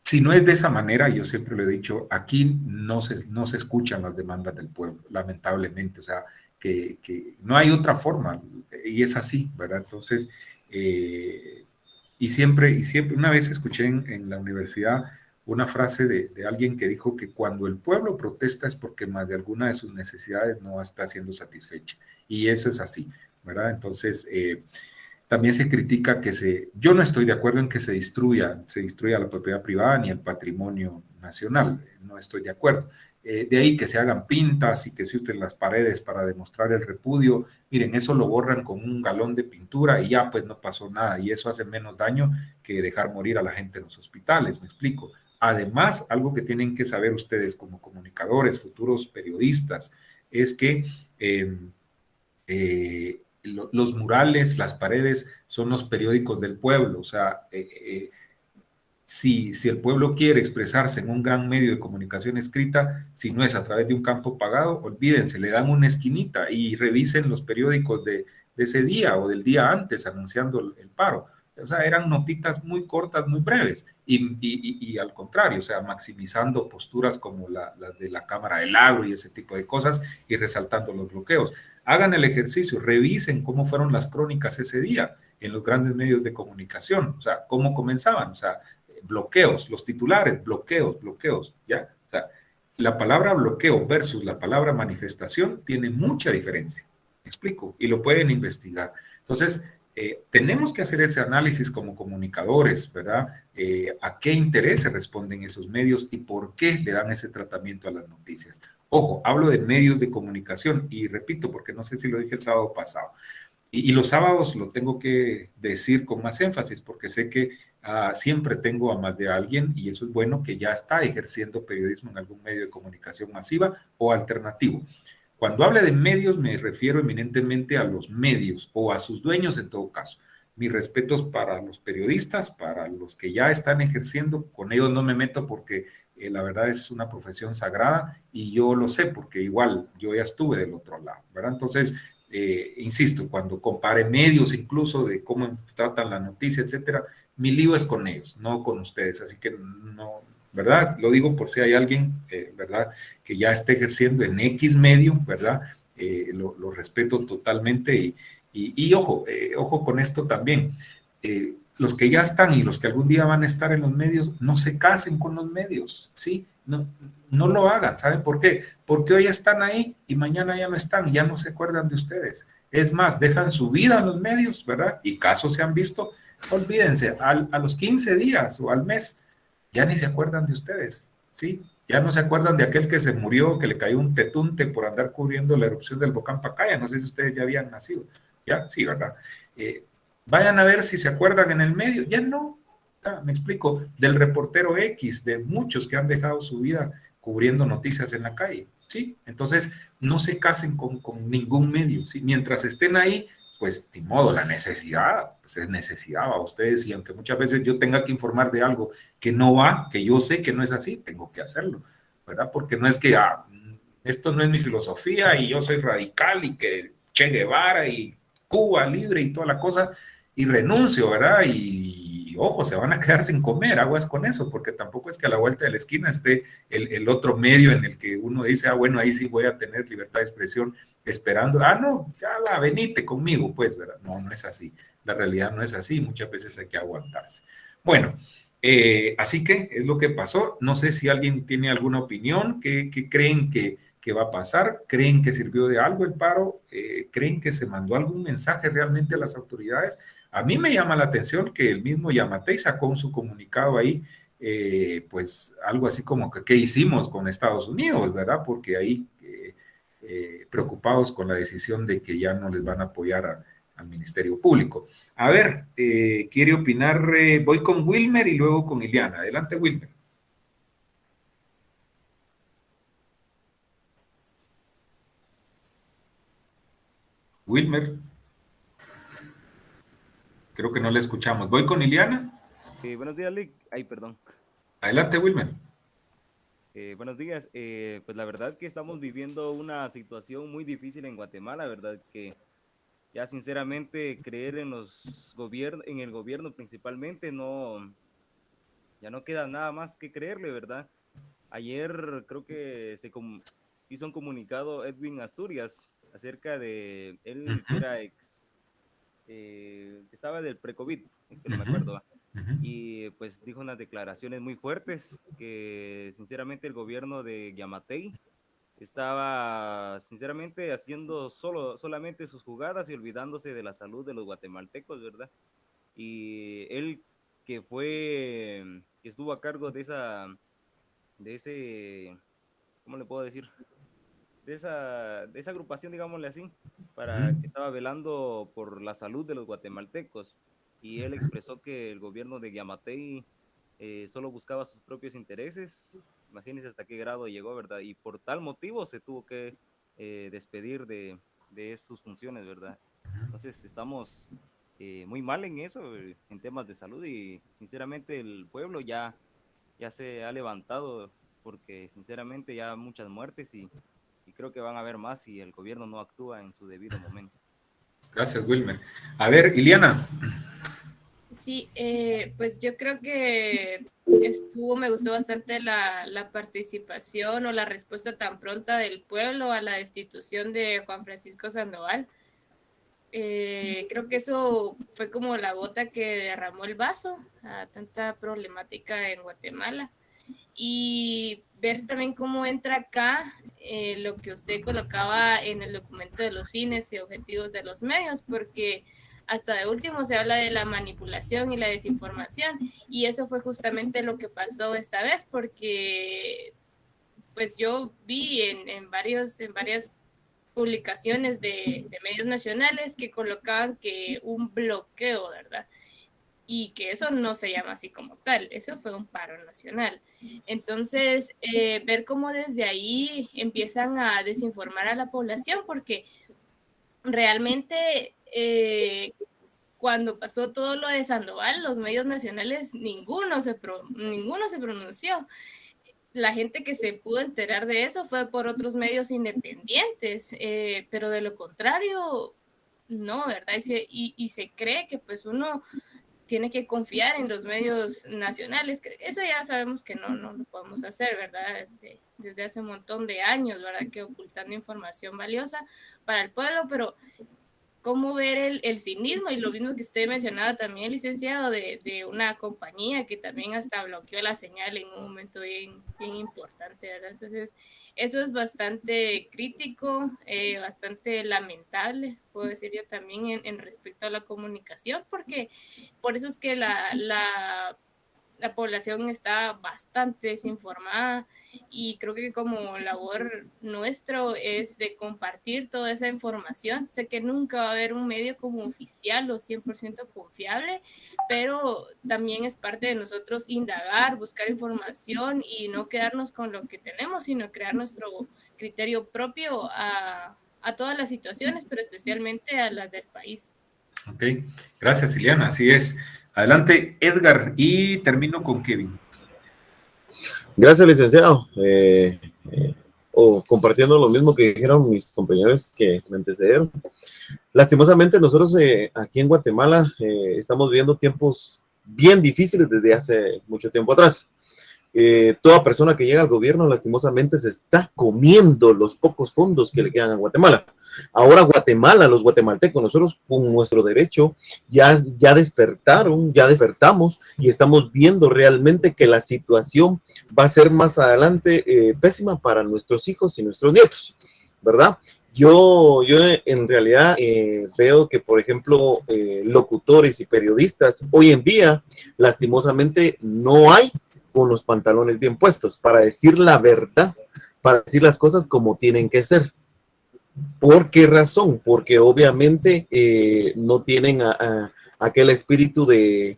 si no es de esa manera, yo siempre lo he dicho, aquí no se escuchan las demandas del pueblo, lamentablemente, o sea, que no hay otra forma, y es así, ¿verdad? Entonces, y siempre, una vez escuché en la universidad una frase de alguien que dijo que cuando el pueblo protesta es porque más de alguna de sus necesidades no está siendo satisfecha, y eso es así, ¿verdad? Entonces, también se critica yo no estoy de acuerdo en que se destruya la propiedad privada ni el patrimonio nacional, no estoy de acuerdo. De ahí que se hagan pintas y que se usen las paredes para demostrar el repudio. Miren, eso lo borran con un galón de pintura y ya pues no pasó nada, y eso hace menos daño que dejar morir a la gente en los hospitales, me explico. Además, algo que tienen que saber ustedes como comunicadores, futuros periodistas, es que los murales, las paredes, son los periódicos del pueblo. O sea, si el pueblo quiere expresarse en un gran medio de comunicación escrita, si no es a través de un campo pagado, olvídense, le dan una esquinita y revisen los periódicos de ese día o del día antes anunciando el paro. O sea, eran notitas muy cortas, muy breves, y al contrario, o sea, maximizando posturas como las de la Cámara del Agro y ese tipo de cosas, y resaltando los bloqueos. Hagan el ejercicio, revisen cómo fueron las crónicas ese día en los grandes medios de comunicación, o sea, cómo comenzaban, o sea, bloqueos, los titulares, bloqueos, ¿ya? O sea, la palabra bloqueo versus la palabra manifestación tiene mucha diferencia, ¿Me explico? Y lo pueden investigar. Entonces, tenemos que hacer ese análisis como comunicadores, ¿verdad? ¿A qué intereses responden esos medios y por qué le dan ese tratamiento a las noticias? Ojo, hablo de medios de comunicación y repito, porque no sé si lo dije el sábado pasado, y los sábados lo tengo que decir con más énfasis, porque sé que siempre tengo a más de alguien, y eso es bueno, que ya está ejerciendo periodismo en algún medio de comunicación masiva o alternativo. Cuando hable de medios me refiero eminentemente a los medios o a sus dueños en todo caso. Mis respetos para los periodistas, para los que ya están ejerciendo, con ellos no me meto porque la verdad es una profesión sagrada y yo lo sé porque igual yo ya estuve del otro lado, ¿verdad? Entonces, insisto, cuando compare medios incluso de cómo tratan la noticia, etcétera, mi lío es con ellos, no con ustedes, así que no, ¿verdad? Lo digo por si hay alguien, ¿verdad?, que ya esté ejerciendo en X medio, ¿verdad? Lo respeto totalmente y ojo, ojo con esto también. Los que ya están y los que algún día van a estar en los medios, no se casen con los medios, ¿sí? No, no lo hagan, ¿saben por qué? Porque hoy están ahí y mañana ya no están y ya no se acuerdan de ustedes. Es más, dejan su vida en los medios, ¿verdad? Y casos se han visto, olvídense, a los 15 días o al mes, ya ni se acuerdan de ustedes, ¿sí? Ya no se acuerdan de aquel que se murió, que le cayó un tetunte por andar cubriendo la erupción del volcán Pacaya. No sé si ustedes ya habían nacido. ¿Ya? Sí, ¿verdad? Vayan a ver si se acuerdan en el medio. Ya no. Me explico. Del reportero X, de muchos que han dejado su vida cubriendo noticias en la calle. ¿Sí? Entonces, no se casen con ningún medio. ¿Sí? Mientras estén ahí, pues, ni modo, la necesidad, pues es necesidad a ustedes. Y aunque muchas veces yo tenga que informar de algo que no va, que yo sé que no es así, tengo que hacerlo, ¿verdad? Porque no es que esto no es mi filosofía y yo soy radical y que Che Guevara y Cuba libre y toda la cosa y renuncio, ¿verdad? Y ojo, se van a quedar sin comer, aguas con eso, porque tampoco es que a la vuelta de la esquina esté el otro medio en el que uno dice, bueno, ahí sí voy a tener libertad de expresión esperando, no, ya va, venite conmigo, pues, ¿verdad? No, no es así, la realidad no es así, muchas veces hay que aguantarse. Bueno, así que es lo que pasó. No sé si alguien tiene alguna opinión, que creen que va a pasar, creen que sirvió de algo el paro, creen que se mandó algún mensaje realmente a las autoridades. A mí me llama la atención que el mismo Yamatei sacó en su comunicado ahí, pues algo así como que qué hicimos con Estados Unidos, ¿verdad? Porque ahí preocupados con la decisión de que ya no les van a apoyar al Ministerio Público. A ver, quiere opinar, voy con Wilmer y luego con Iliana. Adelante, Wilmer. Wilmer. Creo que no le escuchamos. ¿Voy con Iliana? Buenos días, Lick. Ay, perdón. Adelante, Wilmer. Buenos días. Pues la verdad que estamos viviendo una situación muy difícil en Guatemala, ¿verdad? Que ya sinceramente creer en los gobiernos, en el gobierno principalmente, ya no queda nada más que creerle, ¿verdad? Ayer creo que hizo un comunicado Edwin Asturias acerca de él que era estaba del pre-COVID, que no me acuerdo. Y pues dijo unas declaraciones muy fuertes que sinceramente el gobierno de Yamatei estaba sinceramente haciendo solamente sus jugadas y olvidándose de la salud de los guatemaltecos, ¿verdad? Y él que estuvo a cargo de ese, ¿cómo le puedo decir? De esa agrupación, digámosle así, que estaba velando por la salud de los guatemaltecos. Y él expresó que el gobierno de Yamatei solo buscaba sus propios intereses. Imagínense hasta qué grado llegó, ¿verdad? Y por tal motivo se tuvo que despedir de sus funciones, ¿verdad? Entonces estamos muy mal en eso, en temas de salud, y sinceramente el pueblo ya se ha levantado porque sinceramente ya muchas muertes y creo que van a haber más si el gobierno no actúa en su debido momento. Gracias, Wilmer. A ver, Iliana. Sí, pues yo creo que me gustó bastante la participación o la respuesta tan pronta del pueblo a la destitución de Juan Francisco Sandoval. Creo que eso fue como la gota que derramó el vaso a tanta problemática en Guatemala. Y ver también cómo entra acá lo que usted colocaba en el documento de los fines y objetivos de los medios, porque hasta de último se habla de la manipulación y la desinformación, y eso fue justamente lo que pasó esta vez, porque pues yo vi en varias publicaciones de medios nacionales que colocaban que un bloqueo, ¿verdad? Y que eso no se llama así como tal, eso fue un paro nacional. Entonces, ver cómo desde ahí empiezan a desinformar a la población, porque realmente cuando pasó todo lo de Sandoval, los medios nacionales, ninguno se pronunció. La gente que se pudo enterar de eso fue por otros medios independientes, pero de lo contrario, no, ¿verdad? Y se cree que pues uno tiene que confiar en los medios nacionales, que eso ya sabemos que no lo podemos hacer, ¿verdad? Desde hace un montón de años, ¿verdad? Que ocultando información valiosa para el pueblo, pero cómo ver el cinismo y lo mismo que usted mencionaba también, licenciado, de una compañía que también hasta bloqueó la señal en un momento bien importante, ¿verdad? Entonces, eso es bastante crítico, bastante lamentable, puedo decir yo también en respecto a la comunicación, porque por eso es que la población está bastante desinformada y creo que como labor nuestro es de compartir toda esa información. Sé que nunca va a haber un medio como oficial o 100% confiable, pero también es parte de nosotros indagar, buscar información y no quedarnos con lo que tenemos, sino crear nuestro criterio propio a todas las situaciones, pero especialmente a las del país. Ok, gracias Ileana, así es. Adelante Edgar y termino con Kevin. Gracias, licenciado. Compartiendo lo mismo que dijeron mis compañeros que me antecedieron. Lastimosamente, nosotros aquí en Guatemala estamos viviendo tiempos bien difíciles desde hace mucho tiempo atrás. Toda persona que llega al gobierno lastimosamente se está comiendo los pocos fondos que le quedan a Guatemala. Ahora Guatemala, los guatemaltecos, nosotros con nuestro derecho ya despertamos y estamos viendo realmente que la situación va a ser más adelante pésima para nuestros hijos y nuestros nietos, ¿verdad? Yo en realidad veo que, por ejemplo, locutores y periodistas hoy en día, lastimosamente, no hay con los pantalones bien puestos para decir la verdad, para decir las cosas como tienen que ser. ¿Por qué razón? Porque obviamente no tienen aquel espíritu de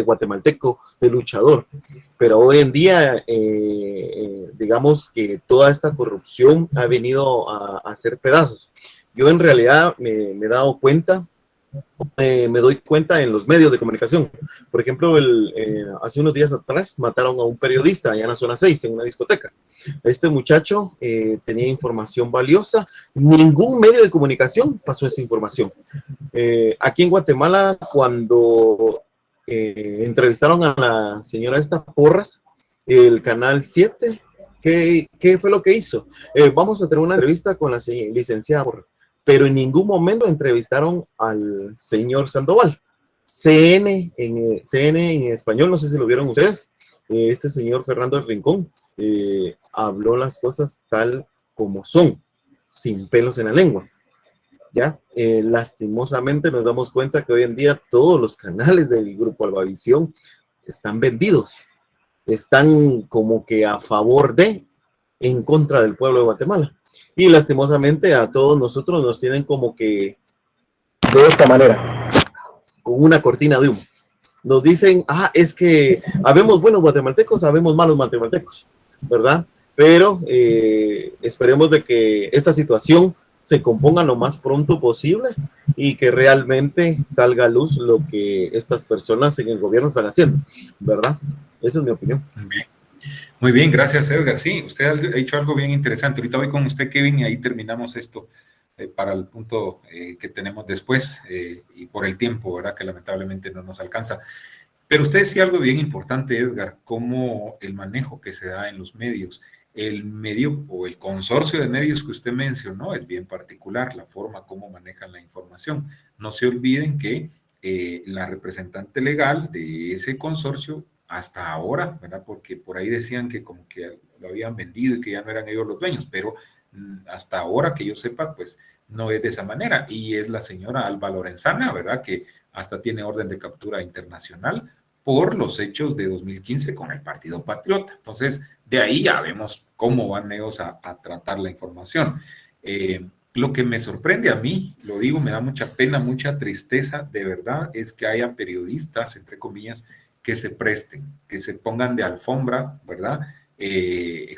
guatemalteco, de luchador. Pero hoy en día, digamos que toda esta corrupción ha venido a hacer pedazos. Yo en realidad me he dado cuenta, me doy cuenta en los medios de comunicación. Por ejemplo, hace unos días atrás mataron a un periodista allá en la zona 6, en una discoteca. Este muchacho tenía información valiosa. Ningún medio de comunicación pasó esa información. Aquí en Guatemala, cuando entrevistaron a la señora esta Porras, el Canal 7, ¿qué fue lo que hizo? Vamos a tener una entrevista con la licenciada Porras, pero en ningún momento entrevistaron al señor Sandoval. CNN en español, no sé si lo vieron ustedes, este señor Fernando Rincón habló las cosas tal como son, sin pelos en la lengua. ¿Ya? Lastimosamente nos damos cuenta que hoy en día todos los canales del Grupo Albavisión están vendidos, están como que a favor en contra del pueblo de Guatemala. Y lastimosamente a todos nosotros nos tienen como que de esta manera, con una cortina de humo. Nos dicen, es que habemos buenos guatemaltecos, habemos malos guatemaltecos, ¿verdad? Pero esperemos de que esta situación se componga lo más pronto posible y que realmente salga a luz lo que estas personas en el gobierno están haciendo, ¿verdad? Esa es mi opinión. Muy bien, gracias Edgar. Sí, usted ha dicho algo bien interesante. Ahorita voy con usted, Kevin, y ahí terminamos esto para el punto que tenemos después y por el tiempo, ¿verdad? Que lamentablemente no nos alcanza. Pero usted decía algo bien importante, Edgar, como el manejo que se da en los medios. El medio o el consorcio de medios que usted mencionó es bien particular, la forma como manejan la información. No se olviden que la representante legal de ese consorcio hasta ahora, ¿verdad? Porque por ahí decían que como que lo habían vendido y que ya no eran ellos los dueños, pero hasta ahora que yo sepa, pues no es de esa manera. Y es la señora Alba Lorenzana, ¿verdad? Que hasta tiene orden de captura internacional por los hechos de 2015 con el Partido Patriota. Entonces, de ahí ya vemos cómo van ellos a tratar la información. Lo que me sorprende a mí, lo digo, me da mucha pena, mucha tristeza, de verdad, es que haya periodistas, entre comillas, que se presten, que se pongan de alfombra, ¿verdad?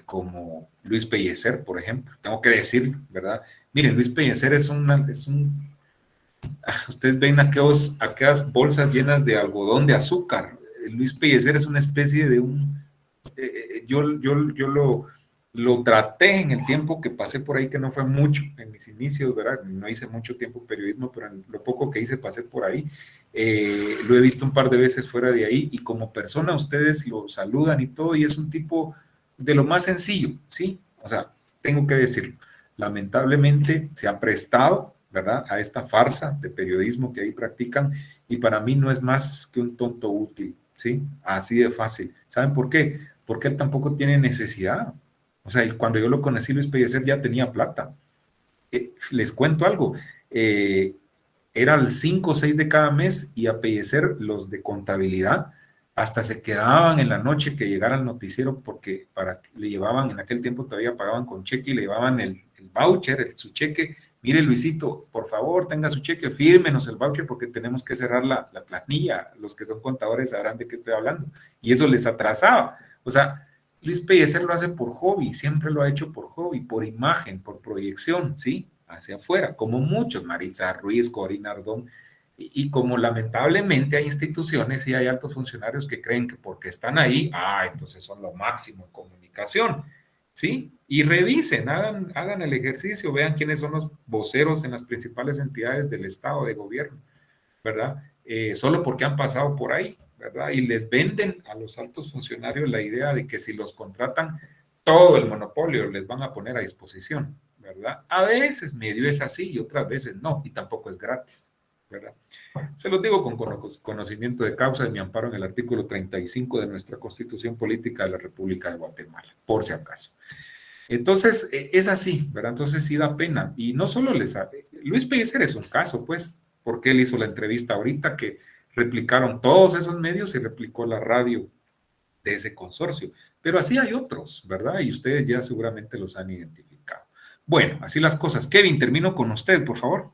Como Luis Pellecer, por ejemplo. Tengo que decir, ¿verdad? Miren, Luis Pellecer ustedes ven aquellas bolsas llenas de algodón de azúcar. Luis Pellecer es una especie de yo lo traté en el tiempo que pasé por ahí, que no fue mucho, en mis inicios, ¿verdad? No hice mucho tiempo periodismo, pero en lo poco que hice pasé por ahí. Lo he visto un par de veces fuera de ahí, y como persona ustedes lo saludan y todo, y es un tipo de lo más sencillo, ¿sí? O sea, tengo que decirlo. Lamentablemente se ha prestado, ¿verdad?, a esta farsa de periodismo que ahí practican, y para mí no es más que un tonto útil, ¿sí? Así de fácil. ¿Saben por qué? Porque él tampoco tiene necesidad. O sea, y cuando yo lo conocí, Luis Pellecer ya tenía plata. Les cuento algo. Era el 5 o 6 de cada mes, y a Pellecer los de contabilidad hasta se quedaban en la noche que llegara el noticiero, porque le llevaban, en aquel tiempo todavía pagaban con cheque, y le llevaban el voucher, su cheque. Mire, Luisito, por favor, tenga su cheque, fírmenos el voucher porque tenemos que cerrar la planilla. Los que son contadores sabrán de qué estoy hablando. Y eso les atrasaba. O sea, Luis Pellecer lo hace por hobby, siempre lo ha hecho por hobby, por imagen, por proyección, ¿sí? Hacia afuera, como muchos, Marisa Ruiz, Corina Ardón, y como lamentablemente hay instituciones y hay altos funcionarios que creen que porque están ahí, entonces son lo máximo en comunicación, ¿sí? Y revisen, hagan el ejercicio, vean quiénes son los voceros en las principales entidades del Estado de gobierno, ¿verdad? Solo porque han pasado por ahí, ¿verdad? Y les venden a los altos funcionarios la idea de que si los contratan, todo el monopolio les van a poner a disposición, ¿verdad? A veces medio es así y otras veces no, y tampoco es gratis, ¿verdad? Se los digo con conocimiento de causa, de mi amparo en el artículo 35 de nuestra Constitución Política de la República de Guatemala, por si acaso. Entonces, es así, ¿verdad? Entonces sí da pena. Y no solo Luis Pellecer es un caso, pues, porque él hizo la entrevista ahorita que replicaron todos esos medios y replicó la radio de ese consorcio. Pero así hay otros, ¿verdad? Y ustedes ya seguramente los han identificado. Bueno, así las cosas. Kevin, termino con usted, por favor.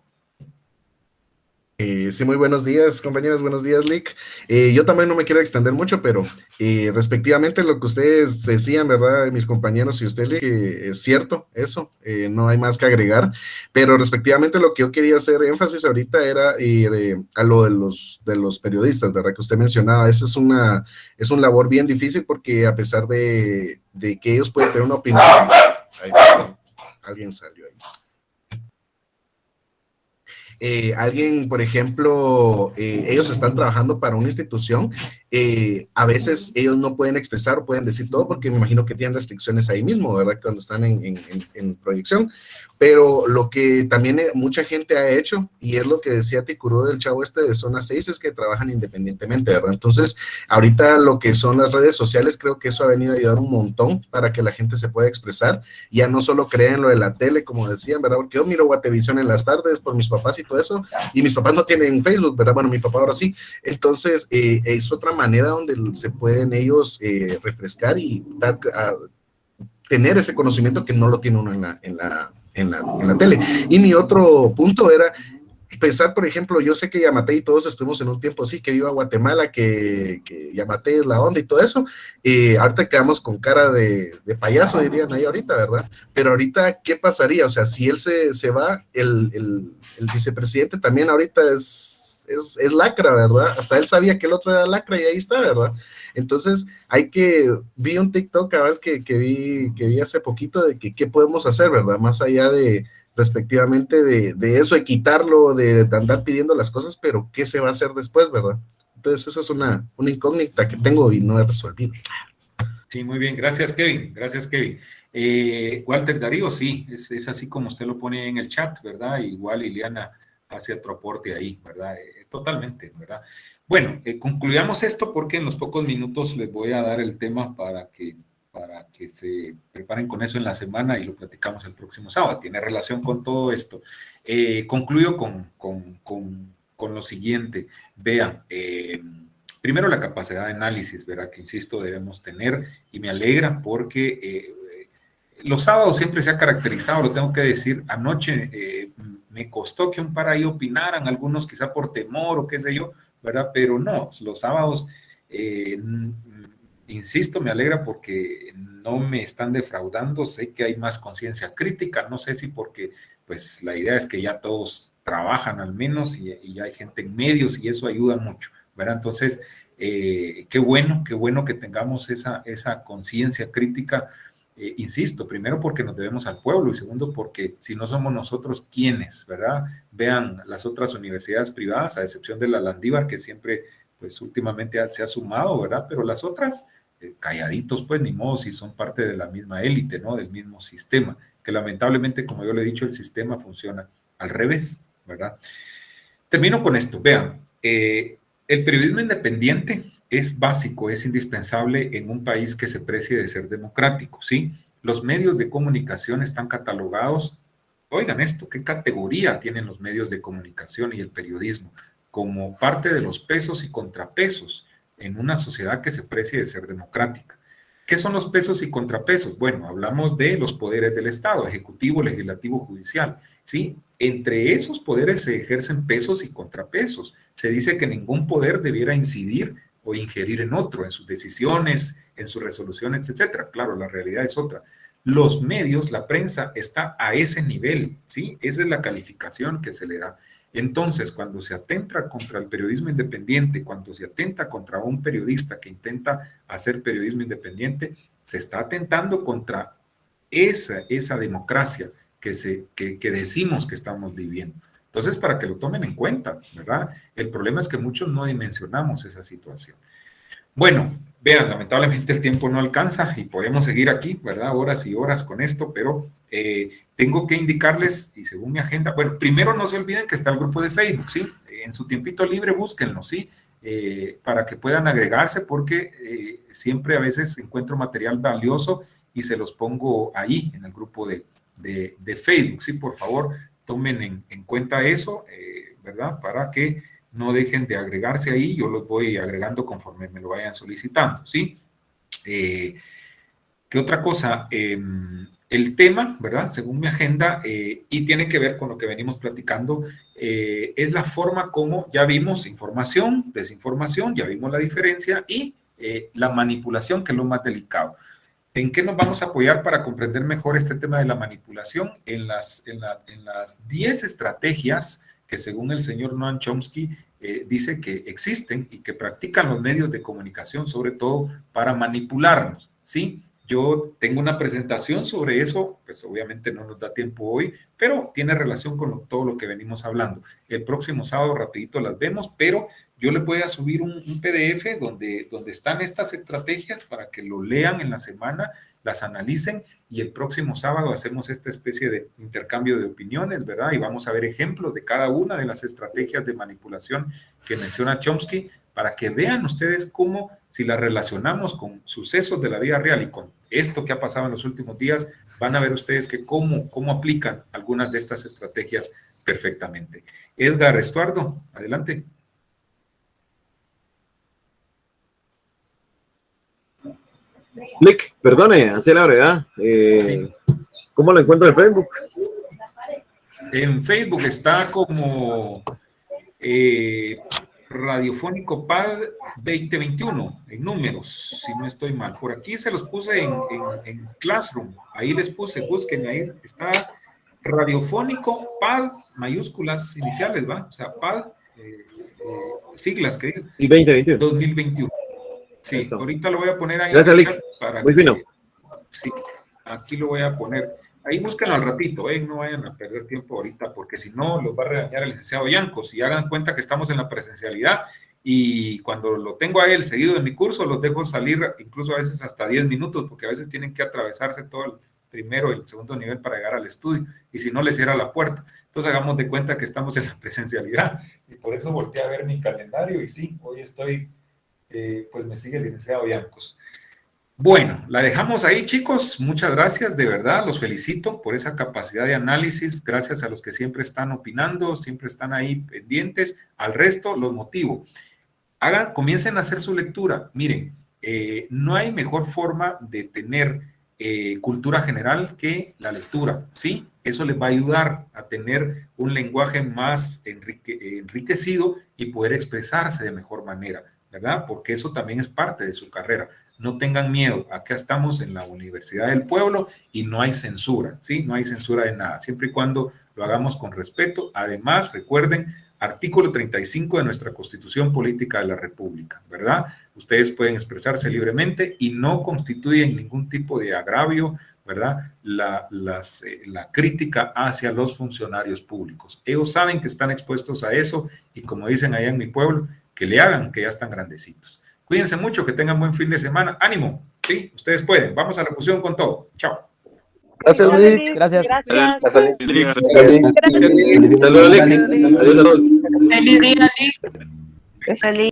Sí, muy buenos días, compañeros, buenos días, Lick. Yo también no me quiero extender mucho, pero respectivamente lo que ustedes decían, ¿verdad? Mis compañeros y usted, Lick, es cierto, eso, no hay más que agregar, pero respectivamente lo que yo quería hacer énfasis ahorita era a lo de los periodistas, ¿verdad? Que usted mencionaba, esa es una labor bien difícil porque a pesar de que ellos pueden tener una opinión, alguien salió ahí. Alguien, por ejemplo, ellos están trabajando para una institución, a veces ellos no pueden expresar o pueden decir todo porque me imagino que tienen restricciones ahí mismo, ¿verdad? Cuando están en proyección, pero lo que también mucha gente ha hecho, y es lo que decía Ticurú del chavo de Zona 6, es que trabajan independientemente, ¿verdad? Entonces, ahorita lo que son las redes sociales, creo que eso ha venido a ayudar un montón para que la gente se pueda expresar, ya no solo creen lo de la tele, como decían, ¿verdad? Porque yo miro Guatevisión en las tardes por mis papás y todo eso, y mis papás no tienen Facebook, ¿verdad? Bueno, mi papá ahora sí. Entonces, es otra manera donde se pueden ellos refrescar y tener ese conocimiento que no lo tiene uno en la tele. Y mi otro punto era pensar, por ejemplo, yo sé que Yamatei y todos estuvimos en un tiempo así, que iba a Guatemala, que Yamatei es la onda y todo eso, ahorita quedamos con cara de payaso, dirían ahí ahorita, ¿verdad? Pero ahorita, ¿qué pasaría? O sea, si él se va, el vicepresidente también ahorita es lacra, ¿verdad? Hasta él sabía que el otro era lacra y ahí está, ¿verdad? Entonces, vi un TikTok, cabal, que vi hace poquito de que qué podemos hacer, ¿verdad? Más allá de respectivamente de eso, de quitarlo, de andar pidiendo las cosas, pero ¿qué se va a hacer después, verdad? Entonces esa es una incógnita que tengo y no he resolvido. Sí, muy bien, gracias Kevin, gracias Kevin. Walter Darío, sí, es así como usted lo pone en el chat, ¿verdad? Igual Liliana hace otro aporte ahí, ¿verdad? Totalmente, ¿verdad? Bueno, concluyamos esto porque en los pocos minutos les voy a dar el tema para que para que se preparen con eso en la semana y lo platicamos el próximo sábado. Tiene relación con todo esto. Concluyo con lo siguiente. Vean, primero la capacidad de análisis, ¿verdad? Que insisto debemos tener, y me alegra porque los sábados siempre se ha caracterizado, lo tengo que decir, anoche me costó que un par ahí opinaran, algunos quizá por temor o qué sé yo, ¿verdad? Pero no, los sábados, insisto, me alegra porque no me están defraudando, sé que hay más conciencia crítica, no sé si porque pues la idea es que ya todos trabajan al menos y ya hay gente en medios y eso ayuda mucho, ¿verdad? Entonces, qué bueno que tengamos esa conciencia crítica. Insisto, primero porque nos debemos al pueblo y segundo porque si no somos nosotros, ¿quiénes? ¿Verdad? Vean las otras universidades privadas, a excepción de la Landívar, que siempre, pues últimamente se ha sumado, ¿verdad? Pero las otras, calladitos, pues ni modo, si son parte de la misma élite, ¿no? Del mismo sistema, que lamentablemente, como yo le he dicho, el sistema funciona al revés, ¿verdad? Termino con esto, vean, el periodismo independiente es básico, es indispensable en un país que se precie de ser democrático, ¿sí? Los medios de comunicación están catalogados, oigan esto, ¿qué categoría tienen los medios de comunicación y el periodismo? Como parte de los pesos y contrapesos en una sociedad que se precie de ser democrática. ¿Qué son los pesos y contrapesos? Bueno, hablamos de los poderes del Estado, ejecutivo, legislativo, judicial, ¿sí? Entre esos poderes se ejercen pesos y contrapesos. Se dice que ningún poder debiera incidir o ingerir en otro, en sus decisiones, en sus resoluciones, etcétera. Claro, la realidad es otra. Los medios, la prensa está a ese nivel, ¿sí? Esa es la calificación que se le da. Entonces, cuando se atenta contra el periodismo independiente, cuando se atenta contra un periodista que intenta hacer periodismo independiente, se está atentando contra esa democracia que decimos que estamos viviendo. Entonces, para que lo tomen en cuenta, ¿verdad? El problema es que muchos no dimensionamos esa situación. Bueno, vean, lamentablemente el tiempo no alcanza y podemos seguir aquí, ¿verdad? Horas y horas con esto, pero tengo que indicarles, y según mi agenda, bueno, primero no se olviden que está el grupo de Facebook, ¿sí? En su tiempito libre búsquenlo, ¿sí? Para que puedan agregarse, porque siempre a veces encuentro material valioso y se los pongo ahí, en el grupo de Facebook, ¿sí? Por favor, tomen en cuenta eso, ¿verdad? Para que no dejen de agregarse ahí, yo los voy agregando conforme me lo vayan solicitando, ¿sí? ¿Qué otra cosa? El tema, ¿verdad? Según mi agenda, y tiene que ver con lo que venimos platicando, es la forma como ya vimos información, desinformación, ya vimos la diferencia, y la manipulación, que es lo más delicado. ¿En qué nos vamos a apoyar para comprender mejor este tema de la manipulación? En las 10 estrategias que según el señor Noam Chomsky dice que existen y que practican los medios de comunicación, sobre todo para manipularnos, ¿sí? Yo tengo una presentación sobre eso, pues obviamente no nos da tiempo hoy, pero tiene relación con todo lo que venimos hablando. El próximo sábado rapidito las vemos, pero yo les voy a subir un PDF donde están estas estrategias para que lo lean en la semana, las analicen y el próximo sábado hacemos esta especie de intercambio de opiniones, ¿verdad? Y vamos a ver ejemplos de cada una de las estrategias de manipulación que menciona Chomsky para que vean ustedes cómo, si las relacionamos con sucesos de la vida real y con esto que ha pasado en los últimos días, van a ver ustedes que cómo aplican algunas de estas estrategias perfectamente. Edgar Estuardo, adelante. Click, perdone, hace la brevedad. Sí. ¿Cómo lo encuentro en Facebook? En Facebook está como Radiofónico PAD 2021, en números, si no estoy mal. Por aquí se los puse en Classroom, ahí les puse, busquen ahí, está Radiofónico PAD, mayúsculas iniciales, ¿va? O sea, PAD, siglas que digo. Y 2021. 2021. Sí, ahorita lo voy a poner ahí. Gracias, Lick. Muy fino. Sí, aquí lo voy a poner. Ahí búsquenlo al ratito, no vayan a perder tiempo ahorita, porque si no, los va a regañar el licenciado Yancos. Y hagan cuenta que estamos en la presencialidad y cuando lo tengo a él seguido de mi curso, los dejo salir incluso a veces hasta 10 minutos, porque a veces tienen que atravesarse todo el primero y el segundo nivel para llegar al estudio, y si no, les cierra la puerta. Entonces hagamos de cuenta que estamos en la presencialidad, y por eso volteé a ver mi calendario, y sí, hoy estoy, pues me sigue el licenciado Yancos. Bueno, la dejamos ahí, chicos. Muchas gracias, de verdad, los felicito por esa capacidad de análisis. Gracias a los que siempre están opinando, siempre están ahí pendientes. Al resto los motivo. Comiencen a hacer su lectura. Miren, no hay mejor forma de tener cultura general que la lectura, ¿sí? Eso les va a ayudar a tener un lenguaje más enriquecido y poder expresarse de mejor manera, ¿verdad? Porque eso también es parte de su carrera. No tengan miedo, acá estamos en la Universidad del Pueblo y no hay censura, ¿sí? No hay censura de nada, siempre y cuando lo hagamos con respeto. Además, recuerden, artículo 35 de nuestra Constitución Política de la República, ¿verdad? Ustedes pueden expresarse libremente y no constituyen ningún tipo de agravio, ¿verdad? La crítica hacia los funcionarios públicos. Ellos saben que están expuestos a eso y como dicen allá en mi pueblo, que le hagan, que ya están grandecitos. Cuídense mucho, que tengan buen fin de semana. ¡Ánimo! Sí, ustedes pueden. Vamos a la fusión con todo. Chao. Gracias, Lick. Gracias. Saludos, Lick. Adiós a todos. Feliz día, Lick. Feliz.